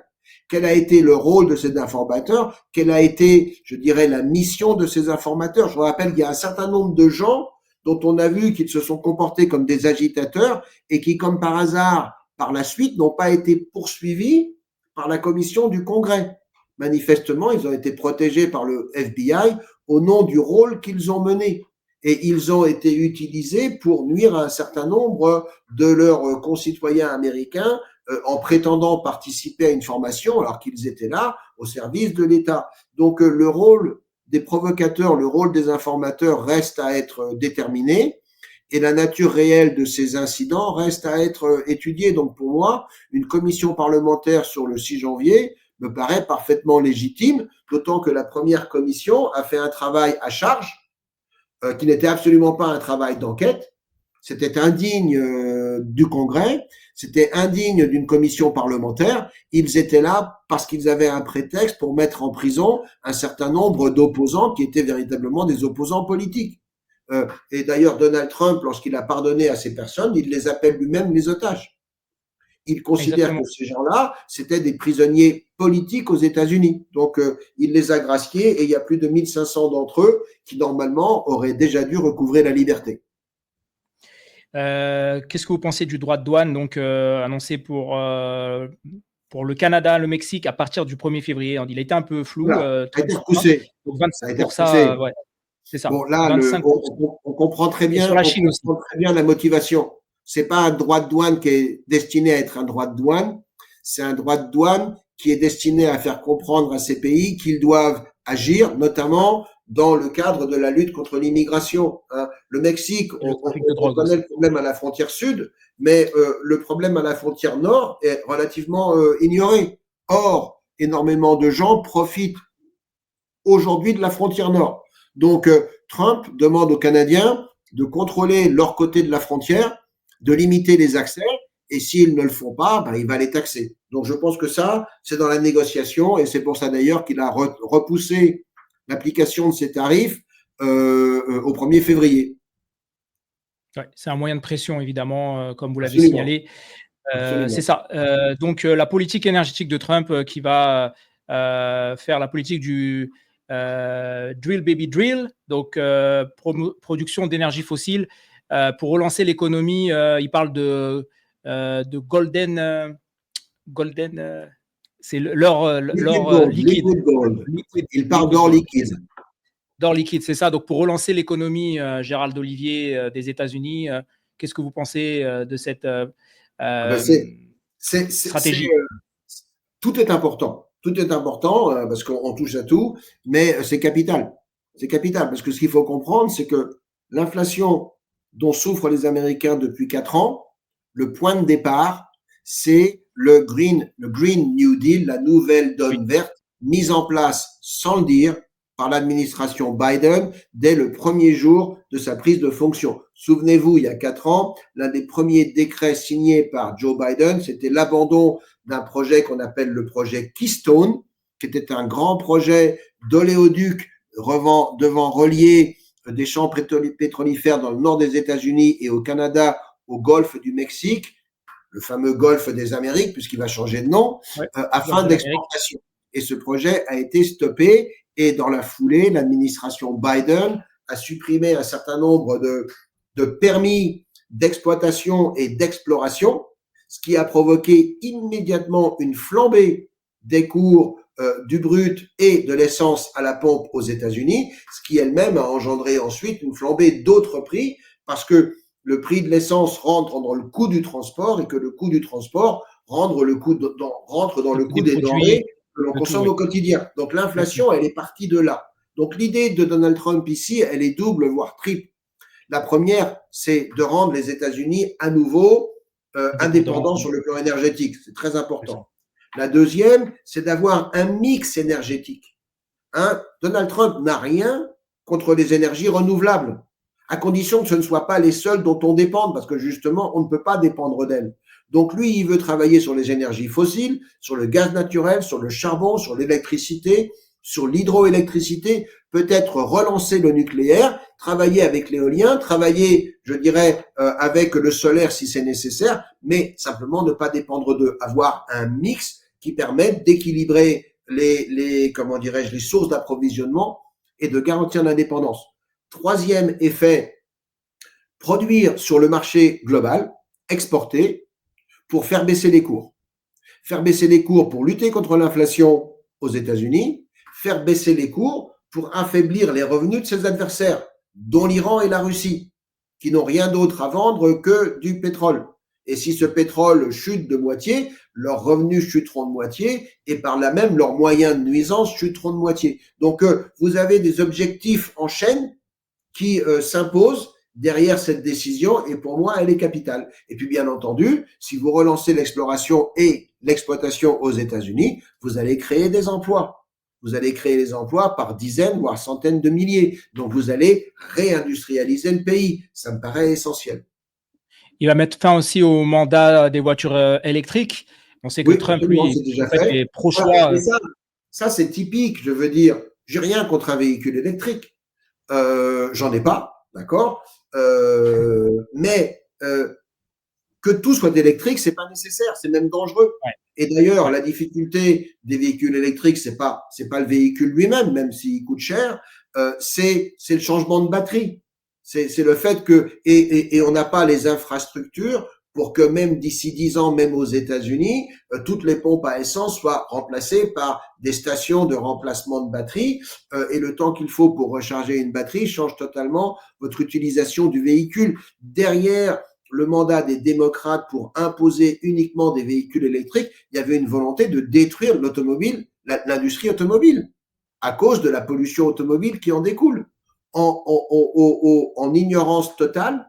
Quel a été le rôle de ces informateurs? Quelle a été, je dirais, la mission de ces informateurs? Je vous rappelle qu'il y a un certain nombre de gens dont on a vu qu'ils se sont comportés comme des agitateurs et qui, comme par hasard, par la suite, n'ont pas été poursuivis par la commission du Congrès. Manifestement, ils ont été protégés par le FBI au nom du rôle qu'ils ont mené. Et ils ont été utilisés pour nuire à un certain nombre de leurs concitoyens américains en prétendant participer à une formation alors qu'ils étaient là au service de l'État. Donc le rôle des provocateurs, le rôle des informateurs reste à être déterminé et la nature réelle de ces incidents reste à être étudiée. Donc pour moi, une commission parlementaire sur le 6 janvier me paraît parfaitement légitime, d'autant que la première commission a fait un travail à charge qui n'était absolument pas un travail d'enquête. C'était indigne du Congrès, c'était indigne d'une commission parlementaire. Ils étaient là parce qu'ils avaient un prétexte pour mettre en prison un certain nombre d'opposants qui étaient véritablement des opposants politiques. Et d'ailleurs, Donald Trump, lorsqu'il a pardonné à ces personnes, il les appelle lui-même les otages. Il considère Exactement. que ces gens-là, c'était des prisonniers politiques aux États-Unis. Donc, il les a graciés et il y a plus de 1500 d'entre eux qui, normalement, auraient déjà dû recouvrer la liberté. Qu'est-ce que vous pensez du droit de douane donc annoncé pour le Canada, le Mexique à partir du 1er février? Il a été un peu flou. Voilà. Ça a été repoussé. Donc Ça a été 25 repoussé. ouais, c'est ça. Bon, là, 25%. on comprend très bien, sur la Chine aussi. comprend très bien la motivation. C'est pas un droit de douane qui est destiné à être un droit de douane. C'est un droit de douane qui est destiné à faire comprendre à ces pays qu'ils doivent agir, notamment dans le cadre de la lutte contre l'immigration. Le Mexique, on connaît le problème à la frontière sud, mais le problème à la frontière nord est relativement ignoré. Or, énormément de gens profitent aujourd'hui de la frontière nord. Donc, Trump demande aux Canadiens de contrôler leur côté de la frontière, de limiter les accès, et s'ils ne le font pas, il va les taxer. Donc, je pense que ça, c'est dans la négociation, et c'est pour ça d'ailleurs qu'il a repoussé l'application de ces tarifs au 1er février. Ouais, c'est un moyen de pression, évidemment, comme vous l'avez Absolument. signalé. C'est ça. Donc, la politique énergétique de Trump qui va faire la politique du drill baby drill, donc production d'énergie fossile pour relancer l'économie. Il parle de golden, c'est l'or liquide. Liquid gold. Il parle d'or liquide. D'or liquide, c'est ça. Donc, pour relancer l'économie, Gérald Olivier des États-Unis, qu'est-ce que vous pensez de cette stratégie? Tout est important. Tout est important parce qu'on touche à tout, mais c'est capital. C'est capital parce que ce qu'il faut comprendre, c'est que l'inflation dont souffrent les Américains depuis 4 ans, le point de départ, c'est le Green New Deal, la nouvelle donne verte, mise en place sans le dire par l'administration Biden dès le premier jour de sa prise de fonction. Souvenez-vous, il y a 4 ans, l'un des premiers décrets signés par Joe Biden, c'était l'abandon d'un projet qu'on appelle le projet Keystone, qui était un grand projet d'oléoduc devant relier des champs pétrolifères dans le nord des États-Unis et au Canada, au golfe du Mexique, le fameux golfe des Amériques, puisqu'il va changer de nom, afin d'exportation. Et ce projet a été stoppé et dans la foulée, l'administration Biden a supprimé un certain nombre de permis d'exploitation et d'exploration, ce qui a provoqué immédiatement une flambée des cours du brut et de l'essence à la pompe aux États-Unis, ce qui elle-même a engendré ensuite une flambée d'autres prix parce que le prix de l'essence rentre dans le coût du transport et que le coût du transport rentre dans le coût des denrées que l'on consomme au quotidien. Donc l'inflation, elle est partie de là. Donc l'idée de Donald Trump ici, elle est double, voire triple. La première, c'est de rendre les États-Unis à nouveau indépendants sur le plan énergétique. C'est très important. La deuxième, c'est d'avoir un mix énergétique. Donald Trump n'a rien contre les énergies renouvelables, à condition que ce ne soient pas les seules dont on dépend, parce que justement, on ne peut pas dépendre d'elles. Donc lui, il veut travailler sur les énergies fossiles, sur le gaz naturel, sur le charbon, sur l'électricité, sur l'hydroélectricité, peut-être relancer le nucléaire, travailler avec l'éolien, travailler, je dirais, avec le solaire si c'est nécessaire, mais simplement ne pas dépendre d'eux, avoir un mix qui permettent d'équilibrer comment dirais-je, les sources d'approvisionnement et de garantir l'indépendance. Troisième effet, produire sur le marché global, exporter pour faire baisser les cours. Faire baisser les cours pour lutter contre l'inflation aux États-Unis, faire baisser les cours pour affaiblir les revenus de ses adversaires, dont l'Iran et la Russie, qui n'ont rien d'autre à vendre que du pétrole. Et si ce pétrole chute de moitié, leurs revenus chuteront de moitié et par là même leurs moyens de nuisance chuteront de moitié. Donc vous avez des objectifs en chaîne qui s'imposent derrière cette décision et pour moi elle est capitale. Et puis bien entendu, si vous relancez l'exploration et l'exploitation aux États-Unis, vous allez créer des emplois. Vous allez créer des emplois par dizaines, voire centaines de milliers. Donc, vous allez réindustrialiser le pays. Ça me paraît essentiel. Il va mettre fin aussi au mandat des voitures électriques. On sait que Oui, Trump, lui, est pro-choix. Voilà, ça c'est typique. Je veux dire, j'ai rien contre un véhicule électrique. J'en ai pas, d'accord. Mais que tout soit électrique, c'est pas nécessaire, c'est même dangereux. Ouais. Et d'ailleurs, la difficulté des véhicules électriques, c'est pas le véhicule lui-même, même s'il coûte cher, c'est le changement de batterie. C'est le fait que et on n'a pas les infrastructures pour que même d'ici 10 ans, même aux États-Unis, toutes les pompes à essence soient remplacées par des stations de remplacement de batterie, et le temps qu'il faut pour recharger une batterie change totalement votre utilisation du véhicule. Derrière le mandat des démocrates pour imposer uniquement des véhicules électriques, il y avait une volonté de détruire l'automobile, l'industrie automobile, à cause de la pollution automobile qui en découle, en ignorance totale,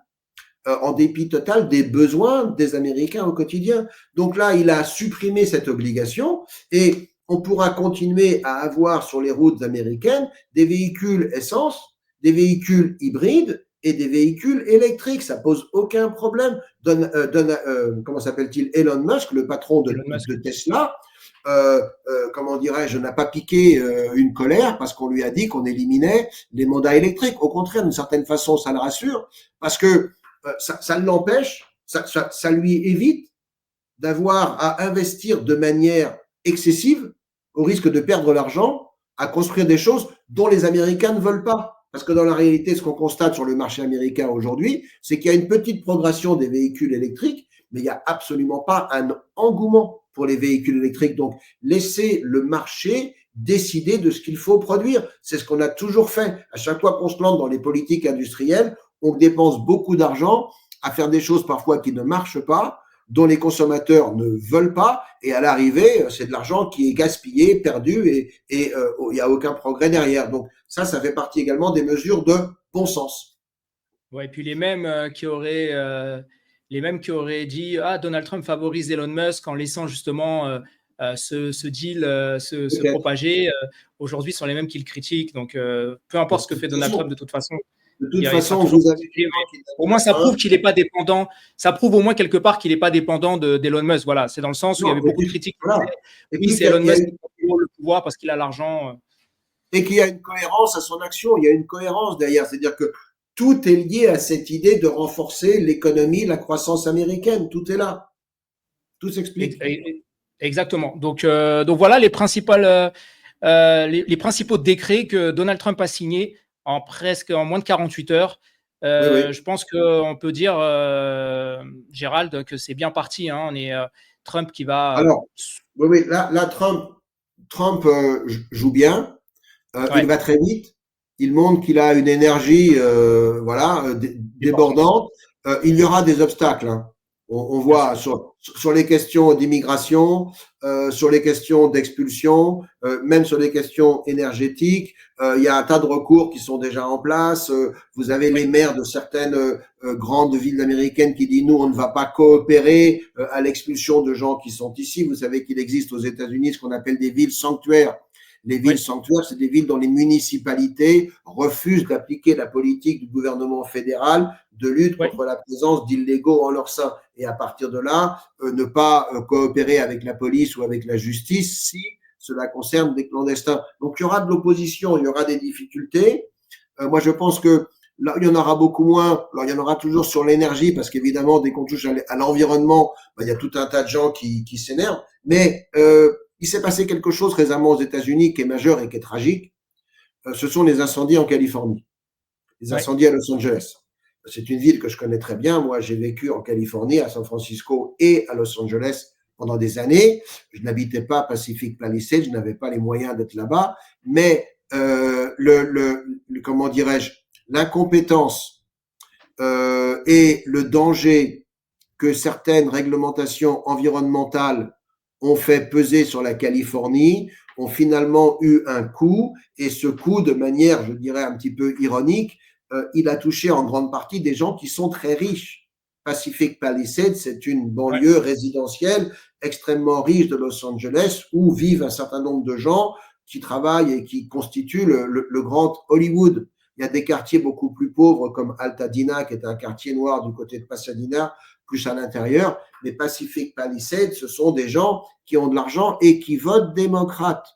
en dépit total des besoins des Américains au quotidien. Donc là, il a supprimé cette obligation et on pourra continuer à avoir sur les routes américaines des véhicules essence, des véhicules hybrides, et des véhicules électriques, ça pose aucun problème. Comment s'appelle-t-il, Elon Musk, le patron de Tesla, comment dirais-je, n'a pas piqué une colère parce qu'on lui a dit qu'on éliminait les mandats électriques. Au contraire, d'une certaine façon, ça le rassure parce que ça l'empêche, ça lui évite d'avoir à investir de manière excessive, au risque de perdre l'argent, à construire des choses dont les Américains ne veulent pas. Parce que dans la réalité, ce qu'on constate sur le marché américain aujourd'hui, c'est qu'il y a une petite progression des véhicules électriques, mais il n'y a absolument pas un engouement pour les véhicules électriques. Donc, laissez le marché décider de ce qu'il faut produire. C'est ce qu'on a toujours fait. À chaque fois qu'on se lance dans les politiques industrielles, on dépense beaucoup d'argent à faire des choses parfois qui ne marchent pas, dont les consommateurs ne veulent pas, et à l'arrivée, c'est de l'argent qui est gaspillé, perdu, et il n'y a aucun progrès derrière. Donc ça fait partie également des mesures de bon sens. Ouais, et puis les mêmes qui auraient dit Donald Trump favorise Elon Musk en laissant justement ce deal se propager, aujourd'hui sont les mêmes qui le critiquent. Donc peu importe ce que fait Donald Trump, de toute façon. De toute façon, vous avez... Au moins, ça prouve qu'il n'est pas dépendant. Ça prouve au moins quelque part qu'il n'est pas dépendant d'Elon Musk. Voilà, c'est dans le sens où il y avait beaucoup de critiques. Voilà. Et puis, c'est Elon Musk qui contrôle le pouvoir parce qu'il a l'argent. Et qu'il y a une cohérence à son action. Il y a une cohérence derrière. C'est-à-dire que tout est lié à cette idée de renforcer l'économie, la croissance américaine. Tout est là. Tout s'explique. Exactement. Donc voilà les principaux décrets que Donald Trump a signés en moins de 48 heures. Oui. Je pense qu'on peut dire, Gérald, que c'est bien parti. Hein. On est Trump qui va... Alors, oui, là Trump joue bien. Il va très vite. Il montre qu'il a une énergie débordante. Il y aura des obstacles. Hein. On voit sur les questions d'immigration, sur les questions d'expulsion, même sur les questions énergétiques, il y a un tas de recours qui sont déjà en place. Vous avez les maires de certaines grandes villes américaines qui disent nous on ne va pas coopérer à l'expulsion de gens qui sont ici. Vous savez qu'il existe aux États-Unis ce qu'on appelle des villes sanctuaires. Les villes sanctuaires, c'est des villes dont les municipalités refusent d'appliquer la politique du gouvernement fédéral de lutte contre la présence d'illégaux en leur sein. Et à partir de là, ne pas coopérer avec la police ou avec la justice si cela concerne des clandestins. Donc, il y aura de l'opposition, il y aura des difficultés. Moi, je pense que là, il y en aura beaucoup moins. Alors, il y en aura toujours sur l'énergie parce qu'évidemment, dès qu'on touche à l'environnement, il y a tout un tas de gens qui s'énervent. Mais Il s'est passé quelque chose récemment aux États-Unis qui est majeur et qui est tragique. Ce sont les incendies en Californie, les incendies à Los Angeles. C'est une ville que je connais très bien. Moi, j'ai vécu en Californie, à San Francisco et à Los Angeles pendant des années. Je n'habitais pas Pacific Palisades, je n'avais pas les moyens d'être là-bas, mais comment dirais-je, l'incompétence et le danger que certaines réglementations environnementales ont fait peser sur la Californie ont finalement eu un coût, et ce coût, de manière, je dirais, un petit peu ironique, il a touché en grande partie des gens qui sont très riches. Pacific Palisades, c'est une banlieue résidentielle extrêmement riche de Los Angeles où vivent un certain nombre de gens qui travaillent et qui constituent le grand Hollywood. Il y a des quartiers beaucoup plus pauvres comme Altadena, qui est un quartier noir du côté de Pasadena, plus à l'intérieur. Mais Pacific Palisades, ce sont des gens qui ont de l'argent et qui votent démocrate.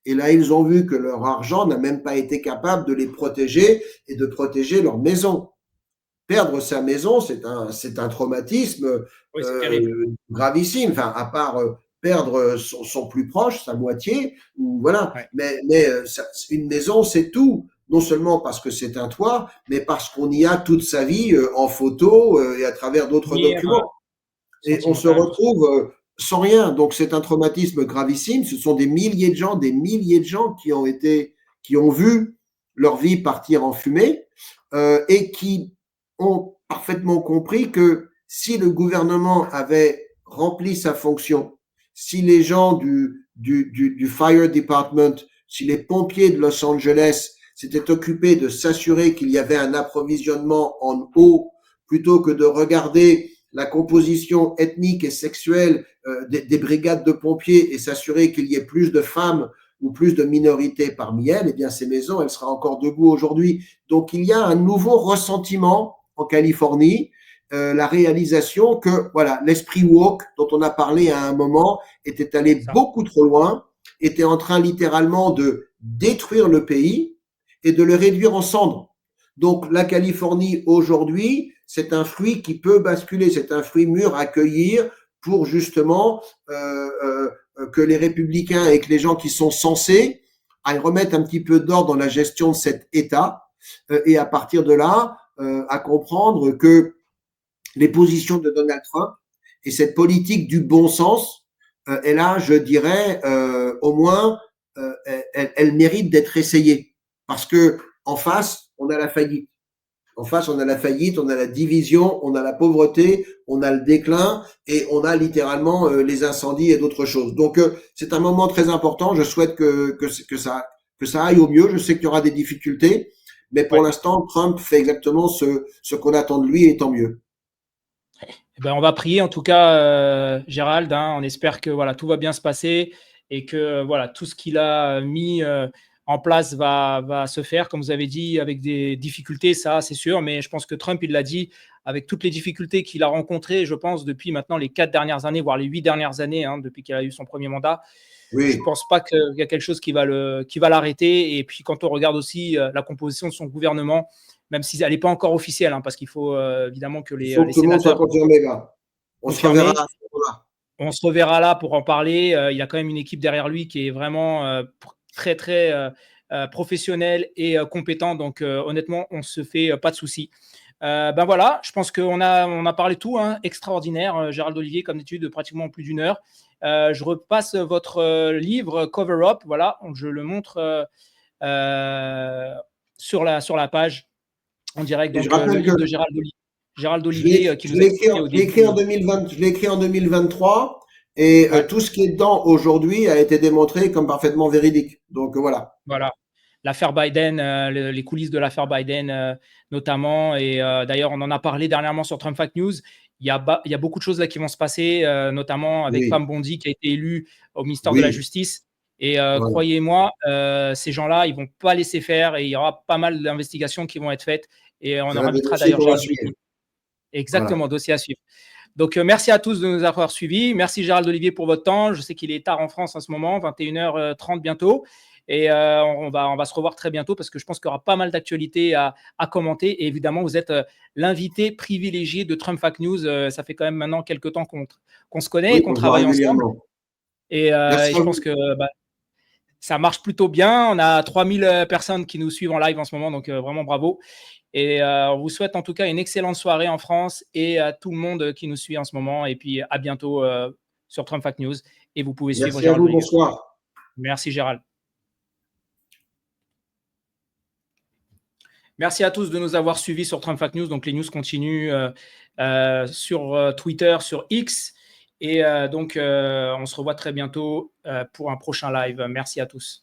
Et là, ils ont vu que leur argent n'a même pas été capable de les protéger et de protéger leur maison. Perdre sa maison, c'est un traumatisme gravissime. Enfin, à part perdre son plus proche, sa moitié, ou voilà. Ouais. Mais une maison, c'est tout. Non seulement parce que c'est un toit, mais parce qu'on y a toute sa vie en photo et à travers d'autres documents. Et on se retrouve sans rien. Donc, c'est un traumatisme gravissime. Ce sont des milliers de gens qui ont vu leur vie partir en fumée et qui ont parfaitement compris que si le gouvernement avait rempli sa fonction, si les gens du Fire Department, si les pompiers de Los Angeles s'étaient occupés de s'assurer qu'il y avait un approvisionnement en eau, plutôt que de regarder la composition ethnique et sexuelle des brigades de pompiers et s'assurer qu'il y ait plus de femmes ou plus de minorités parmi elles, eh bien ces maisons, elles seraient encore debout aujourd'hui. Donc il y a un nouveau ressentiment en Californie, la réalisation que voilà, l'esprit woke dont on a parlé à un moment était allé beaucoup trop loin, était en train littéralement de détruire le pays et de le réduire en cendres. Donc la Californie aujourd'hui, c'est un fruit qui peut basculer, c'est un fruit mûr à cueillir pour justement que les républicains et que les gens qui sont censés aillent remettre un petit peu d'ordre dans la gestion de cet État et à partir de là, à comprendre que les positions de Donald Trump et cette politique du bon sens, et là, je dirais, au moins, elle mérite d'être essayée. Parce que en face, on a la faillite. En face, on a la faillite, on a la division, on a la pauvreté, on a le déclin et on a littéralement les incendies et d'autres choses. Donc, c'est un moment très important. Je souhaite que ça aille au mieux. Je sais qu'il y aura des difficultés, mais pour l'instant, Trump fait exactement ce qu'on attend de lui et tant mieux. Eh ben, on va prier en tout cas, Gérald. On espère que voilà, tout va bien se passer et que voilà, tout ce qu'il a mis en place va se faire, comme vous avez dit, avec des difficultés, ça c'est sûr, mais je pense que Trump, il l'a dit, avec toutes les difficultés qu'il a rencontrées, je pense, depuis maintenant les 4 dernières années, voire les 8 dernières années, depuis qu'il a eu son premier mandat. Oui. Je ne pense pas qu'il y a quelque chose qui va l'arrêter. Et puis quand on regarde aussi la composition de son gouvernement, même si elle n'est pas encore officielle, parce qu'il faut évidemment que les sénateurs… On se reverra là. On se reverra là pour en parler. Il a quand même une équipe derrière lui qui est vraiment… très, très professionnel et compétent. Donc, honnêtement, on ne se fait pas de soucis. Ben voilà, je pense qu'on a parlé tout, extraordinaire. Gérald Olivier, comme d'habitude, pratiquement plus d'1 heure. Je repasse votre livre Cover Up. Voilà, je le montre sur la page en direct. Donc, le livre de Gérald Olivier qui nous a expliqué au début. Je l'ai écrit en 2023. Et tout ce qui est dedans aujourd'hui a été démontré comme parfaitement véridique. Donc voilà. Voilà. L'affaire Biden, les coulisses de l'affaire Biden notamment. Et d'ailleurs, on en a parlé dernièrement sur Trump Fact News. Il y a beaucoup de choses là qui vont se passer, notamment avec Pam Bondi qui a été élue au ministère de la Justice. Et croyez-moi, ces gens-là, ils ne vont pas laisser faire et il y aura pas mal d'investigations qui vont être faites. Et on en invitera d'ailleurs. Exactement, dossier à suivre. Donc, merci à tous de nous avoir suivis. Merci Gérald Olivier pour votre temps. Je sais qu'il est tard en France en ce moment, 21h30 bientôt. Et on va se revoir très bientôt parce que je pense qu'il y aura pas mal d'actualités à commenter. Et évidemment, vous êtes l'invité privilégié de Trump Fact News. Ça fait quand même maintenant quelques temps qu'on se connaît et qu'on travaille ensemble. Et je pense que ça marche plutôt bien. On a 3000 personnes qui nous suivent en live en ce moment, donc vraiment bravo. Et on vous souhaite en tout cas une excellente soirée en France et à tout le monde qui nous suit en ce moment. Et puis à bientôt sur Trump Fact News. Et vous pouvez suivre Merci à Gérald vous, Olivier. bonsoir. Merci Gérald. Merci à tous de nous avoir suivis sur Trump Fact News. Donc les news continuent sur Twitter, sur X. Et donc on se revoit très bientôt pour un prochain live. Merci à tous.